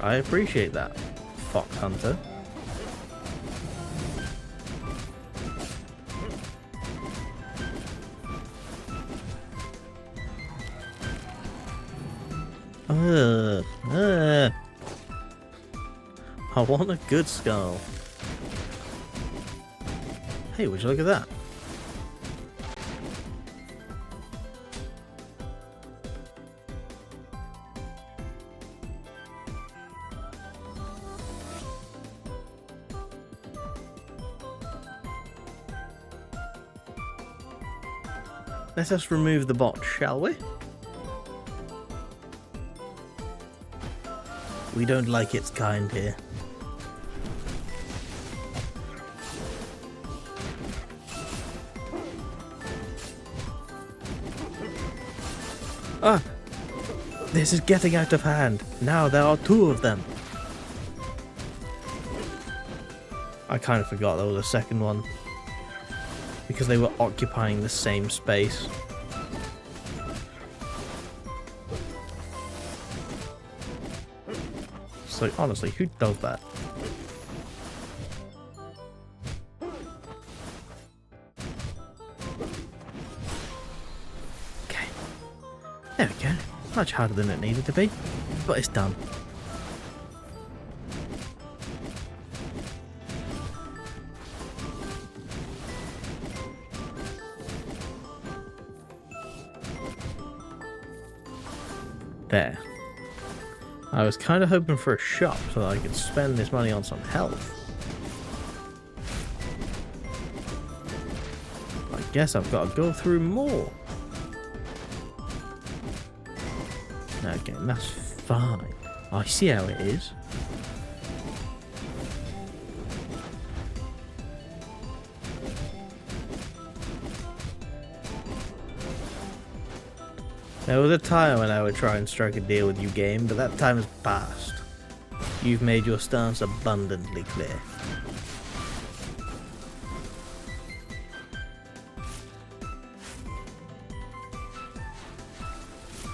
I appreciate that, Fox Hunter. I want a good skull. Hey, would you look at that? Let us remove the bot, shall we? We don't like its kind here. Ah! This is getting out of hand. Now there are two of them. I kind of forgot there was a second one. Because they were occupying the same space. So honestly, who does that? Okay. There we go. Much harder than it needed to be, but it's done. There. I was kind of hoping for a shop so that I could spend this money on some health. I guess I've got to go through more. Okay, that's fine. I see how it is. There was a time when I would try and strike a deal with you, game, but that time has passed. You've made your stance abundantly clear.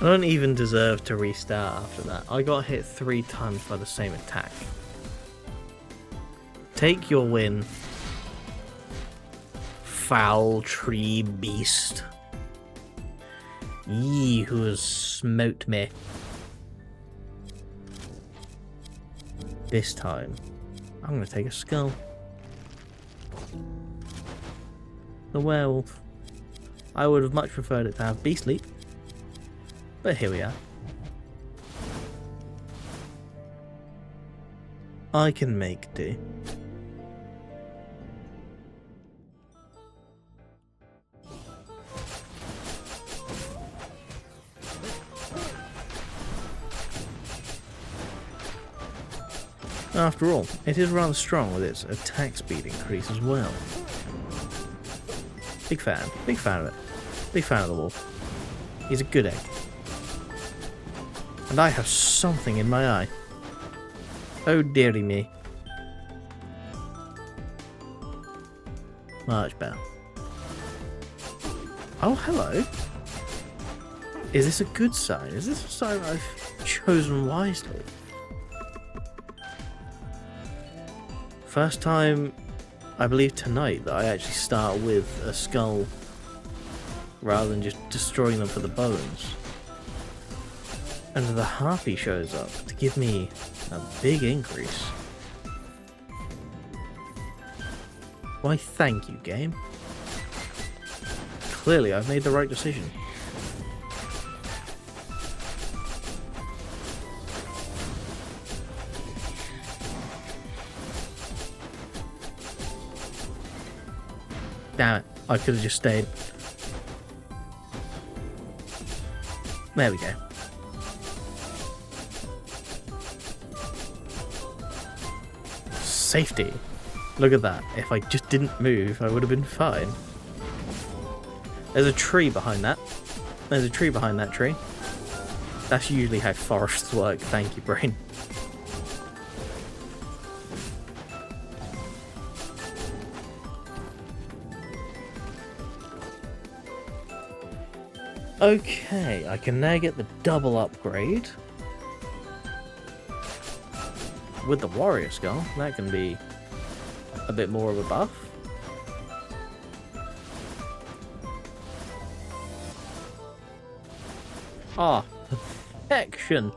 I don't even deserve to restart after that. I got hit 3 times by the same attack. Take your win, foul tree beast. Ye who has smote me. This time, I'm going to take a skull. The werewolf. I would have much preferred it to have beast leap. But here we are. I can make do. After all, it is rather strong with its attack speed increase as well. Big fan of it. Big fan of the wolf. He's a good egg. And I have something in my eye. Oh dearie me. Much better. Oh, hello. Is this a good sign? Is this a sign I've chosen wisely? First time, I believe tonight, that I actually start with a skull rather than just destroying them for the bones. And the harpy shows up to give me a big increase. Why, thank you, game. Clearly, I've made the right decision. Damn it, I could have just stayed. There we go. Safety. Look at that. If I just didn't move, I would have been fine. There's a tree behind that. There's a tree behind that tree. That's usually how forests work. Thank you, brain. Okay, I can now get the double upgrade. With the warrior skull, that can be a bit more of a buff. Ah, perfection.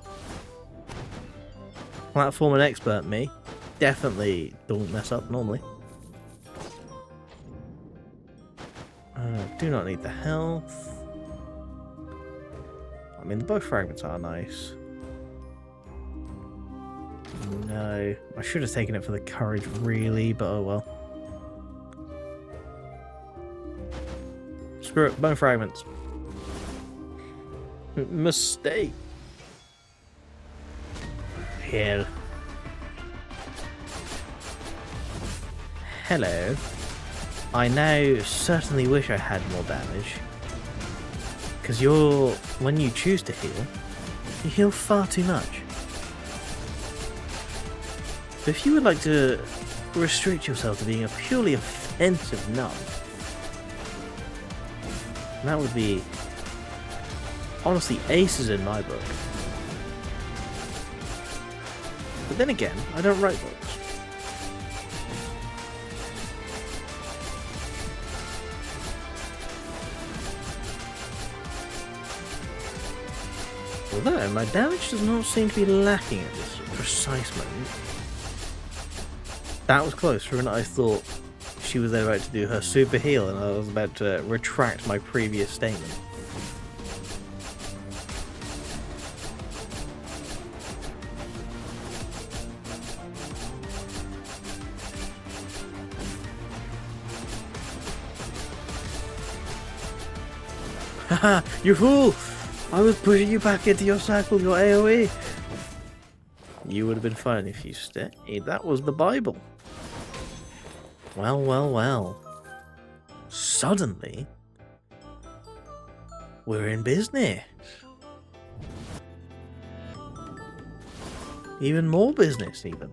Platform and expert me. Definitely don't mess up normally. Do not need the health. I mean, both fragments are nice. No, I should have taken it for the courage, really, but oh well. Screw it, bone fragments. Mistake. Hell. Hello. I now certainly wish I had more damage. Because when you choose to heal, you heal far too much. So if you would like to restrict yourself to being a purely offensive nub, that would be honestly aces in my book. But then again, I don't write books. Although my damage does not seem to be lacking at this precise moment. That was close. For a minute I thought she was about to do her super heal and I was about to retract my previous statement. Haha, you fool! I was pushing you back into your circle, your AoE. You would have been fine if you stayed. That was the Bible. Well, well, well. Suddenly, we're in business. Even more business, even.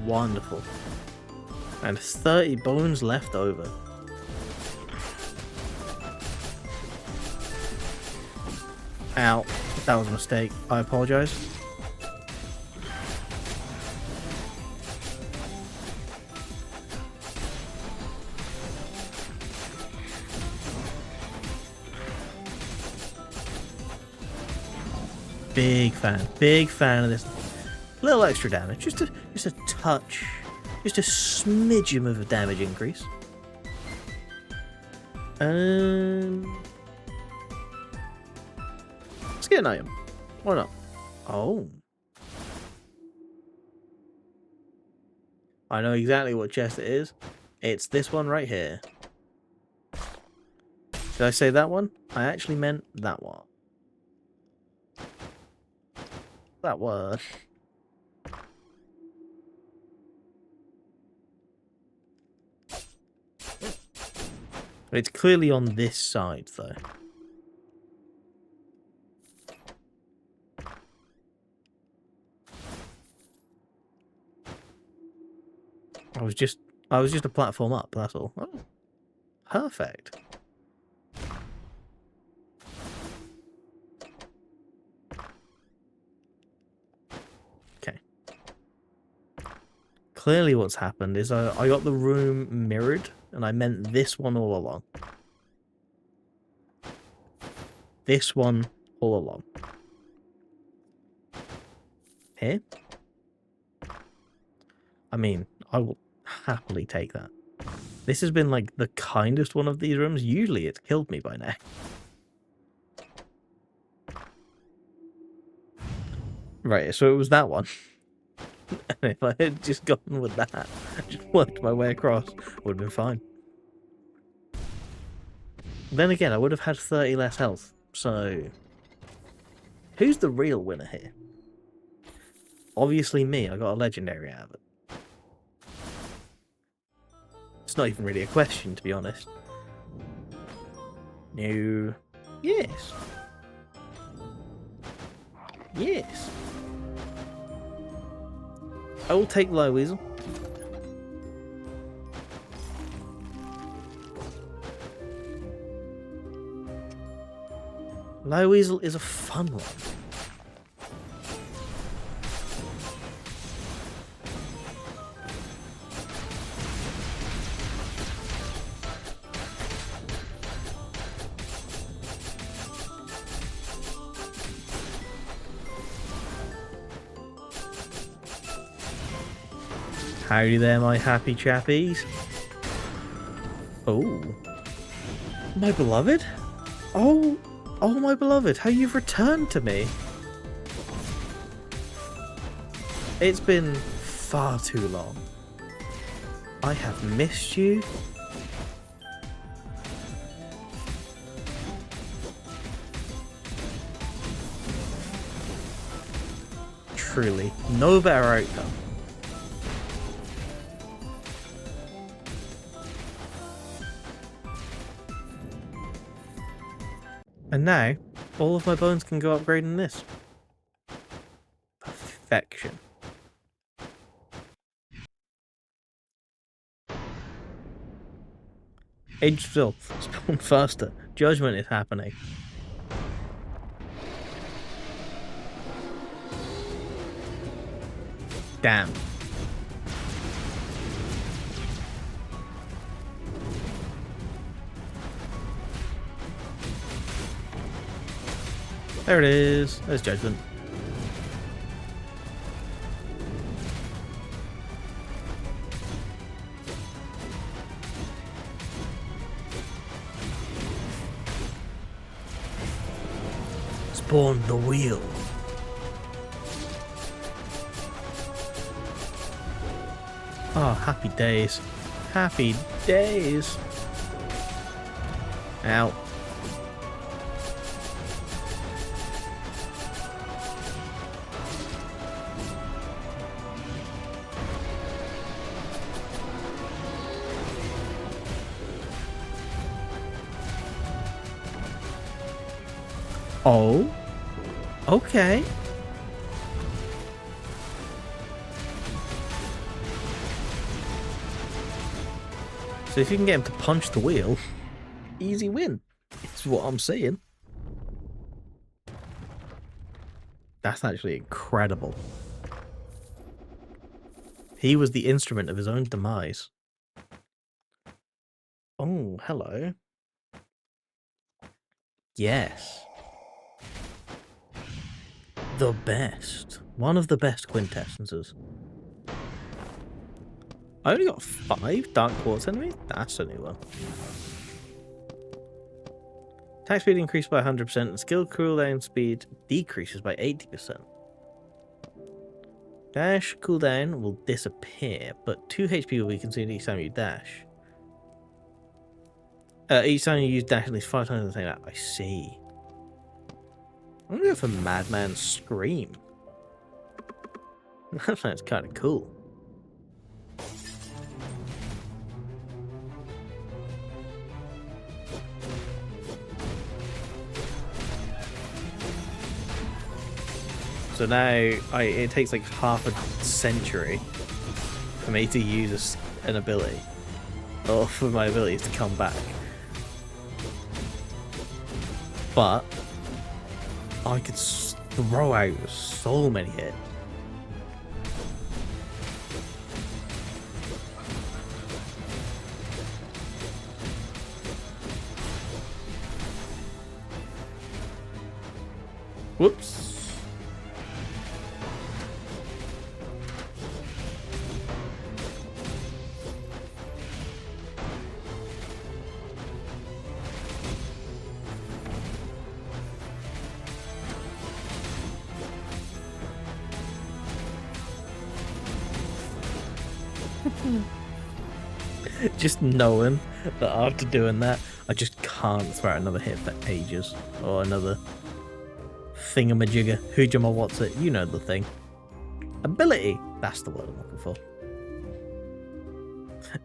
Wonderful. And 30 bones left over. Ow. That was a mistake. I apologize. Big fan of this. Little extra damage, just a touch, just a smidgen of a damage increase. Let's get an item. Why not? Oh, I know exactly what chest it is. It's this one right here. Did I say that one? I actually meant that one. that word. It's clearly on this side, though. I was just a platform up, that's all. Oh, perfect. Okay. Clearly what's happened is I got the room mirrored, and I meant this one all along. This one all along. Here? I mean, I will happily take that. This has been, like, the kindest one of these rooms. Usually it's killed me by now. Right, so it was that one. And if I had just gone with that, just worked my way across, would have been fine. Then again, I would have had 30 less health, so... Who's the real winner here? Obviously me, I got a legendary out of it. It's not even really a question, to be honest. No. Yes. Yes. I will take Low Weasel. Low Weasel is a fun one. Howdy there, my happy chappies. Oh. My beloved? Oh, my beloved, how you've returned to me. It's been far too long. I have missed you. Truly, no better outcome. And now, all of my bones can go upgrading this. Perfection. Age still. Spawn faster. Judgment is happening. Damn. There it is. There's Judgment. Spawn the wheel. Oh, happy days. Happy days. Ow. Oh, okay. So if you can get him to punch the wheel, easy win. It's what I'm saying. That's actually incredible. He was the instrument of his own demise. Oh, hello. Yes. The best. One of the best quintessences. I only got 5 Dark Quartz enemies? That's a new one. Attack speed increased by 100% and skill cooldown speed decreases by 80%. Dash cooldown will disappear, but 2 HP will be consumed each time you dash. Each time you use dash at least 5 times the same. I see. I'm gonna go for Madman Scream. That sounds kind of cool. So now it takes like half a century for me to use an ability, or for my abilities to come back. But I could throw out so many hits. Whoops. Just knowing that after doing that, I just can't throw out another hit for ages. Or another thingamajigger. Hoojama, what's it? You know the thing. Ability! That's the word I'm looking for.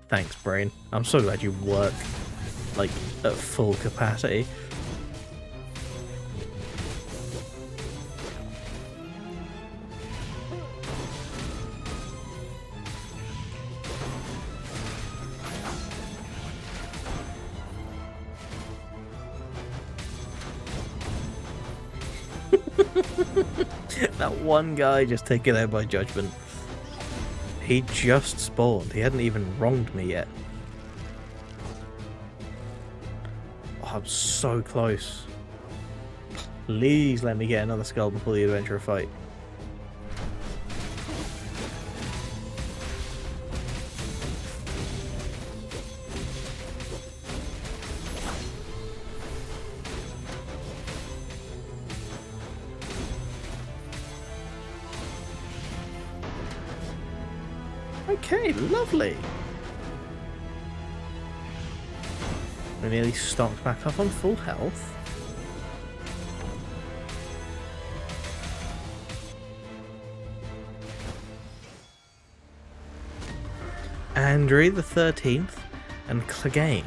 Thanks, brain. I'm so glad you work, like, at full capacity. That one guy just taken out by judgment. He just spawned. He hadn't even wronged me yet. Oh, I'm so close. Please let me get another skull before the adventurer fight. Okay, lovely. We're nearly stocked back up on full health. Andrew the 13th and Clegane.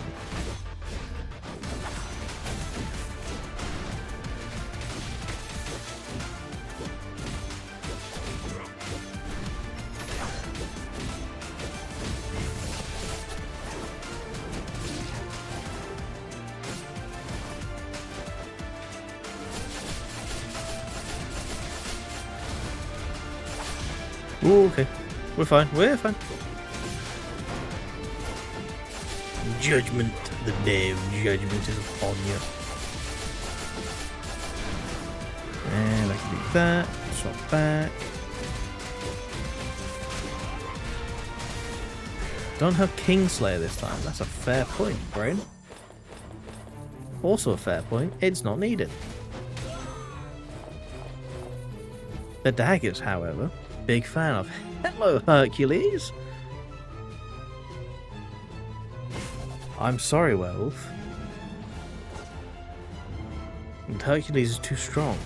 Ooh, okay. We're fine. We're fine. Judgment. The day of judgment is upon you. And I can do that. Swap back. Don't have Kingslayer this time. That's a fair point, brain. Also a fair point. It's not needed. The daggers, however. Big fan of. Hello, Hercules. I'm sorry, werewolf. And Hercules is too strong.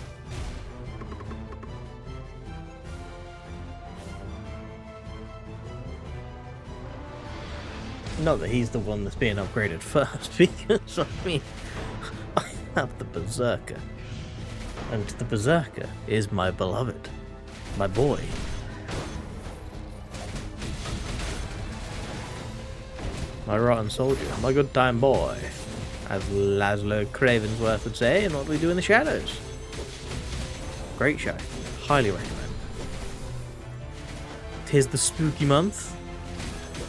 Not that he's the one that's being upgraded first, because I mean, I have the Berserker. And the Berserker is my beloved. My boy. My rotten soldier, my good time boy, as Laszlo Cravensworth would say in What We Do in the Shadows. Great show, highly recommend. 'Tis the spooky month,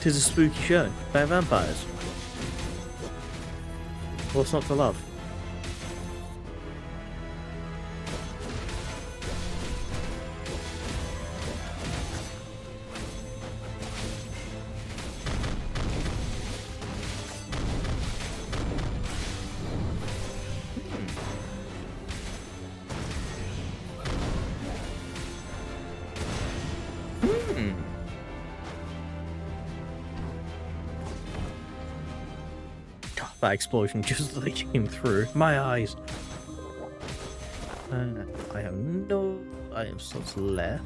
'tis a spooky show about vampires. What's not to love? That explosion just as they came through. My eyes. I have no item slots left.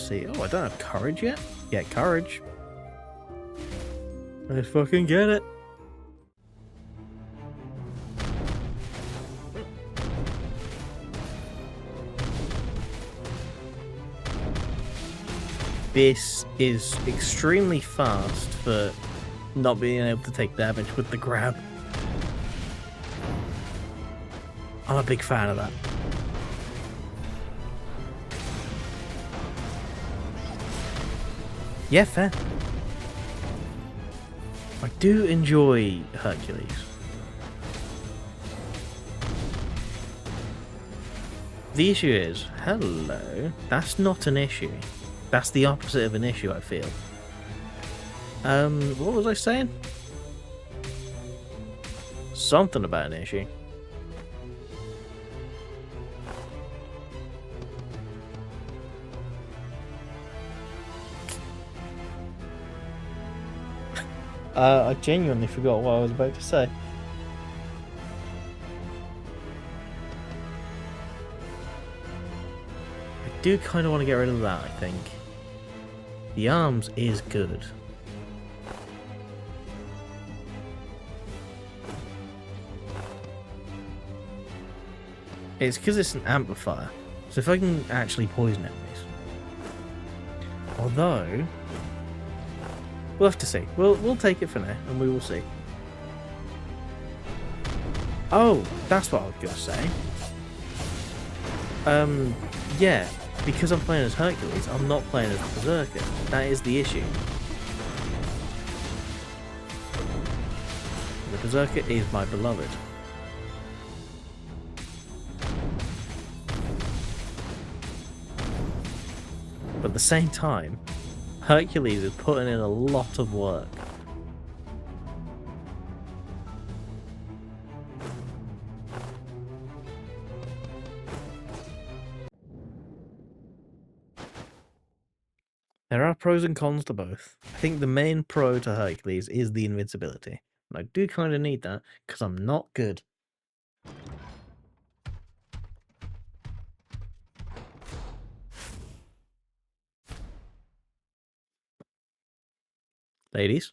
see. Oh, I don't have courage yet. Get courage. Let's fucking get it. This is extremely fast for not being able to take damage with the grab. I'm a big fan of that. Yeah, fair. I do enjoy Hercules. The issue is, hello, that's not an issue. That's the opposite of an issue, I feel. What was I saying? Something about an issue. I genuinely forgot what I was about to say. I do kind of want to get rid of that, I think. The arms is good. It's because it's an amplifier. So if I can actually poison enemies. Although, we'll have to see. We'll take it for now, and we will see. Oh, that's what I was gonna say. Yeah, because I'm playing as Hercules, I'm not playing as Berserker. That is the issue. The Berserker is my beloved. But at the same time, Hercules is putting in a lot of work. There are pros and cons to both. I think the main pro to Hercules is the invincibility. And I do kind of need that, because I'm not good. Ladies,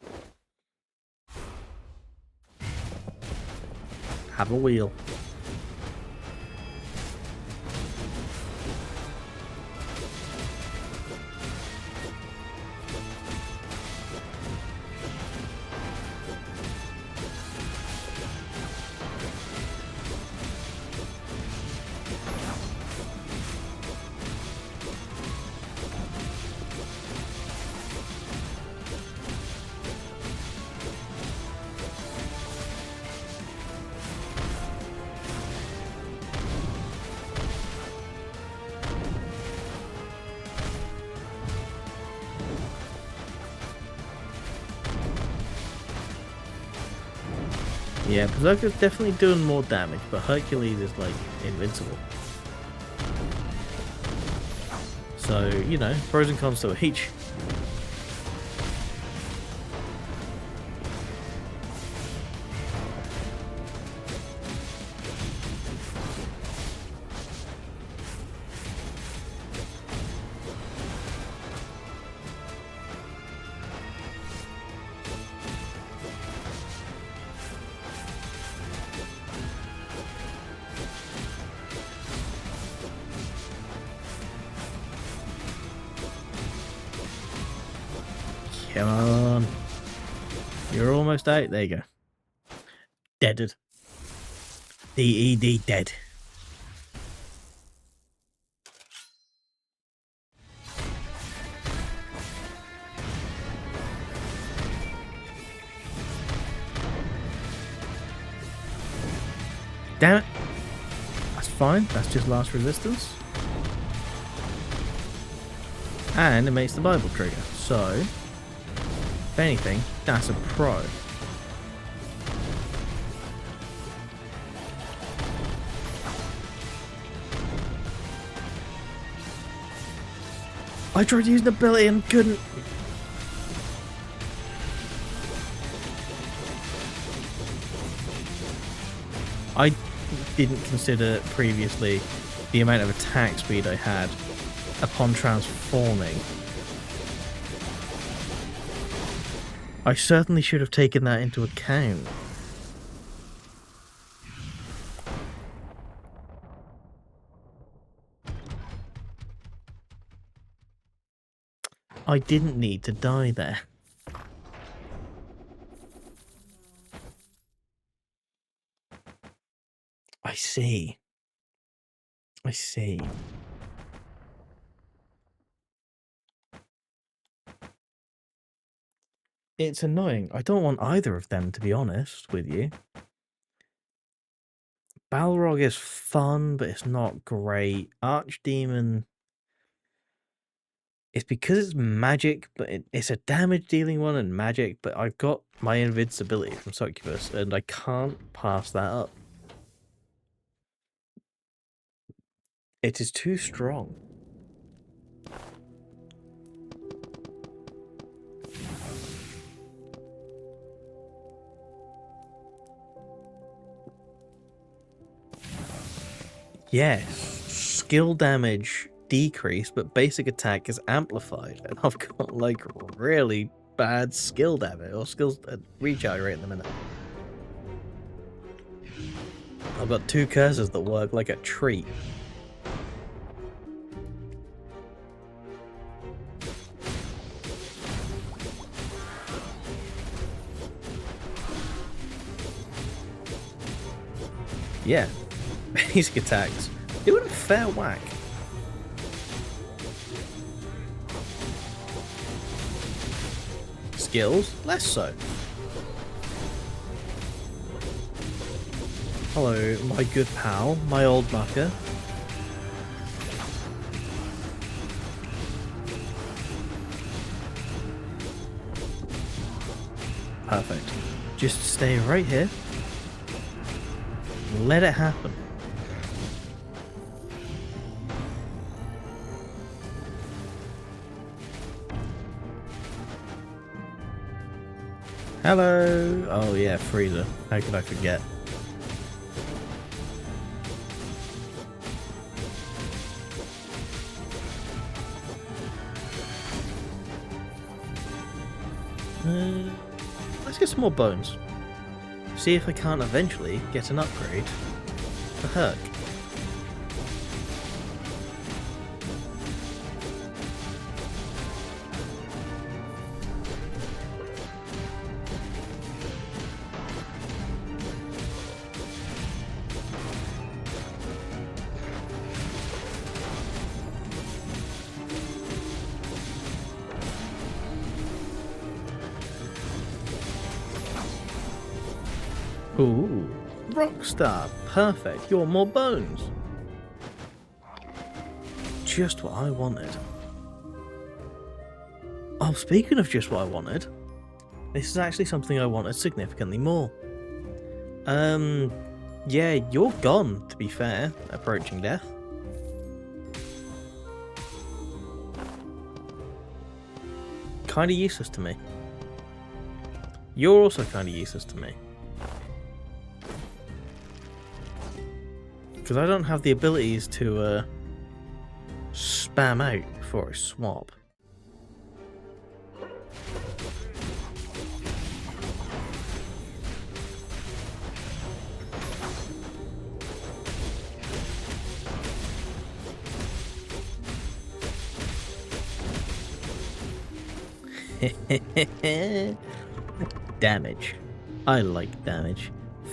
have a wheel. Yeah, Berserker's definitely doing more damage, but Hercules is like invincible. So, you know, pros and cons to each. Come on. You're almost out. There you go. Deaded. DED dead. Damn it. That's fine. That's just last resistance. And it makes the Bible trigger. So, if anything, that's a pro. I tried to use the ability and couldn't. I didn't consider previously the amount of attack speed I had upon transforming. I certainly should have taken that into account. I didn't need to die there. I see. I see. It's annoying. I don't want either of them, to be honest with you. Balrog is fun, but it's not great. Archdemon... It's because it's magic, but it's a damage-dealing one and magic, but I've got my invincibility from Succubus, and I can't pass that up. It is too strong. Yes, skill damage decreased, but basic attack is amplified, and I've got like really bad skill damage or skills recharge rate in the minute. I've got 2 curses that work like a treat. Yeah, basic attacks doing a fair whack. Skills, less so. Hello, my good pal, my old mucker. Perfect. Just stay right here. Let it happen. Hello! Oh yeah, Freezer. How could I forget? Let's get some more bones. See if I can't eventually get an upgrade for Herc. Ooh, Rockstar, perfect, you want more bones? Just what I wanted. Oh, speaking of just what I wanted, this is actually something I wanted significantly more. Yeah, you're gone, to be fair, approaching death. Kinda useless to me. You're also kinda useless to me. Because I don't have the abilities to spam out before I swap. Damage. I like damage.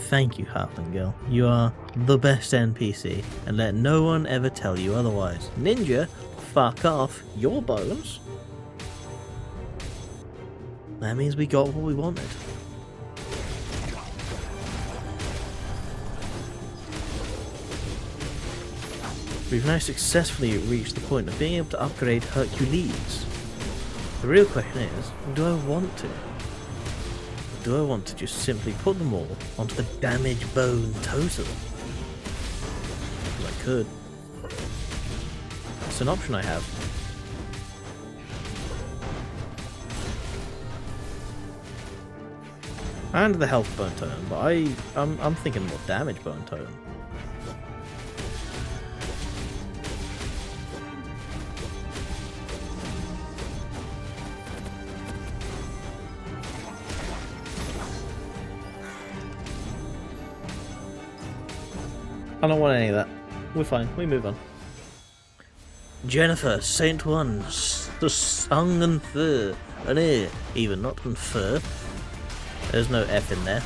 Thank you, Halfling Girl. You are the best NPC, and let no one ever tell you otherwise. Ninja, fuck off. Your bones. That means we got what we wanted. We've now successfully reached the point of being able to upgrade Hercules. The real question is, do I want to? Do I want to just simply put them all onto the damage bone total? Because I could. It's an option I have. And the health bone totem, but I'm thinking more damage bone totem. I don't want any of that. We're fine. We move on. Jennifer, Saint One, the song and fur. An ear, even not on fur. There's no F in there.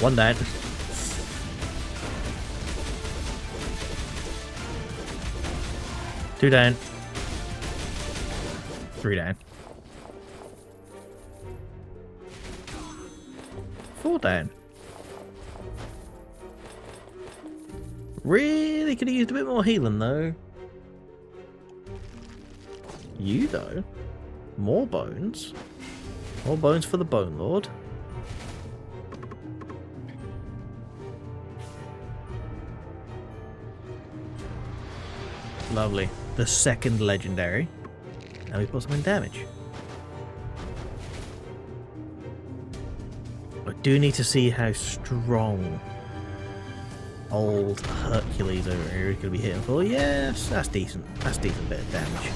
One down. Two down. Three down. Four down. Really could have used a bit more healing though. You though. More bones. More bones for the Bone Lord. Lovely. The second legendary. Now we put some in damage. I do need to see how strong old Hercules over here is going to be hitting for. Yes, that's decent. That's a decent bit of damage.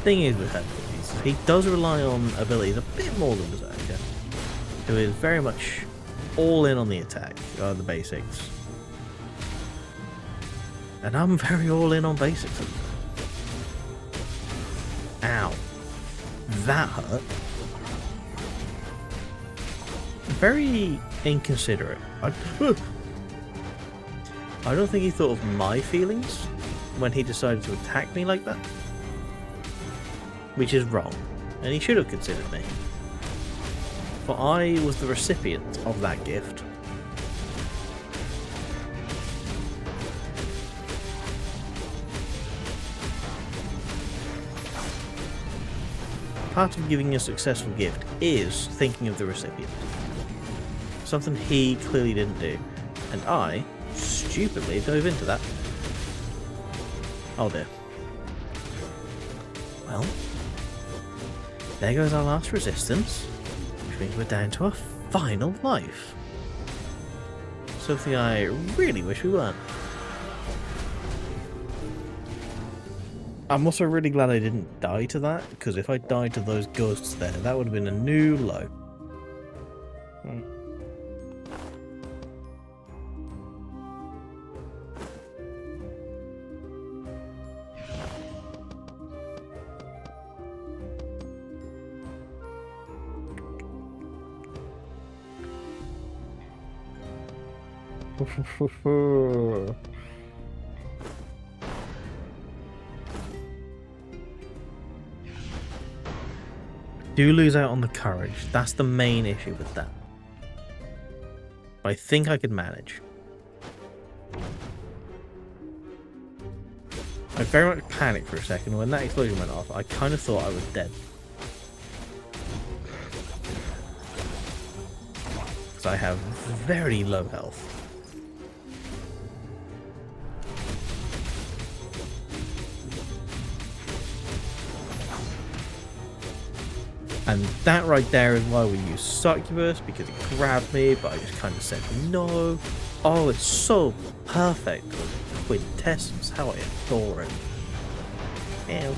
Thing is with Hercules, he does rely on abilities a bit more than Berserker, who is very much all in on the attack, the basics. And I'm very all in on basics. Ow. That hurt. Very inconsiderate. I don't think he thought of my feelings when he decided to attack me like that. Which is wrong. And he should have considered me. But I was the recipient of that gift. Part of giving a successful gift is thinking of the recipient. Something he clearly didn't do. And I stupidly dove into that. Oh dear. Well, there goes our last resistance, which means we're down to a final life. Something I really wish we weren't. I'm also really glad I didn't die to that, because if I died to those ghosts there, that would have been a new low. Do lose out on the courage. That's the main issue with that. But I think I could manage. I very much panicked for a second when that explosion went off. I kind of thought I was dead. Because I have very low health. And that right there is why we use Succubus, because it grabbed me, but I just kind of said no. Oh, it's so perfect with Quintessence, how I adore it. Ew.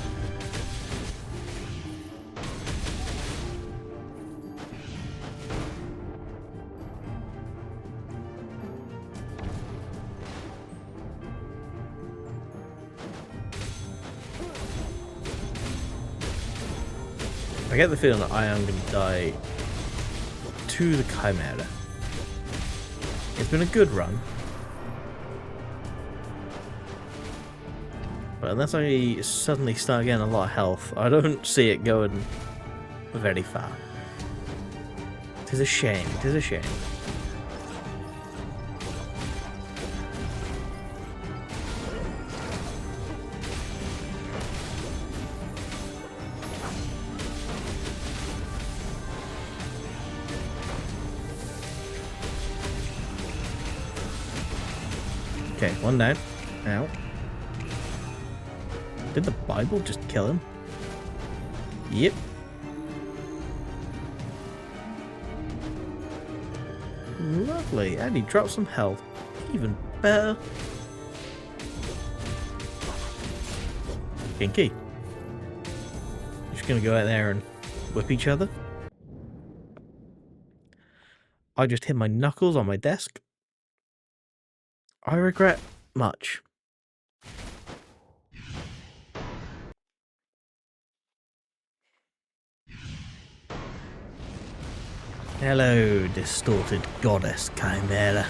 I get the feeling that I am going to die to the Chimera. It's been a good run. But unless I suddenly start getting a lot of health, I don't see it going very far. It is a shame, it is a shame. Okay, one down. Ow. Did the Bible just kill him? Yep. Lovely. And he dropped some health. Even better. Kinky. just going to go out there and whip each other. I just hit my knuckles on my desk. I regret much. Hello, distorted goddess chimera.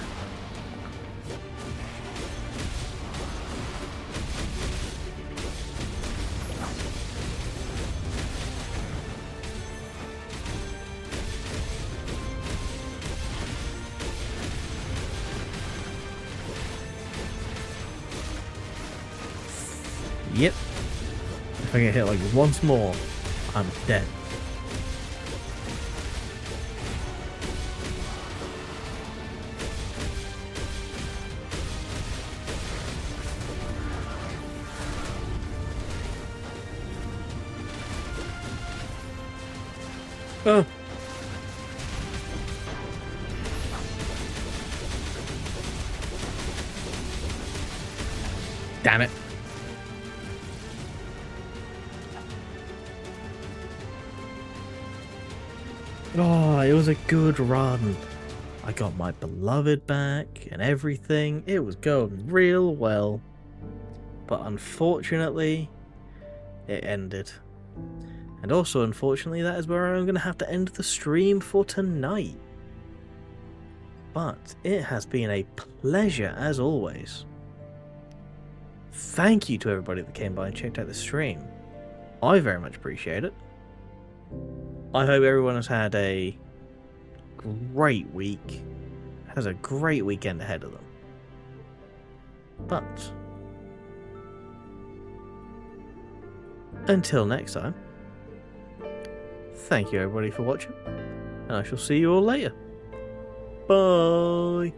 Yep. If I get hit like once more, I'm dead. Oh. Damn it. Oh, it was a good run. I got my beloved back and everything. It was going real well. But unfortunately, it ended. And also, unfortunately, that is where I'm going to have to end the stream for tonight. But it has been a pleasure as always. Thank you to everybody that came by and checked out the stream. I very much appreciate it. I hope everyone has had a great week, has a great weekend ahead of them. But until next time, thank you everybody for watching, and I shall see you all later. Bye!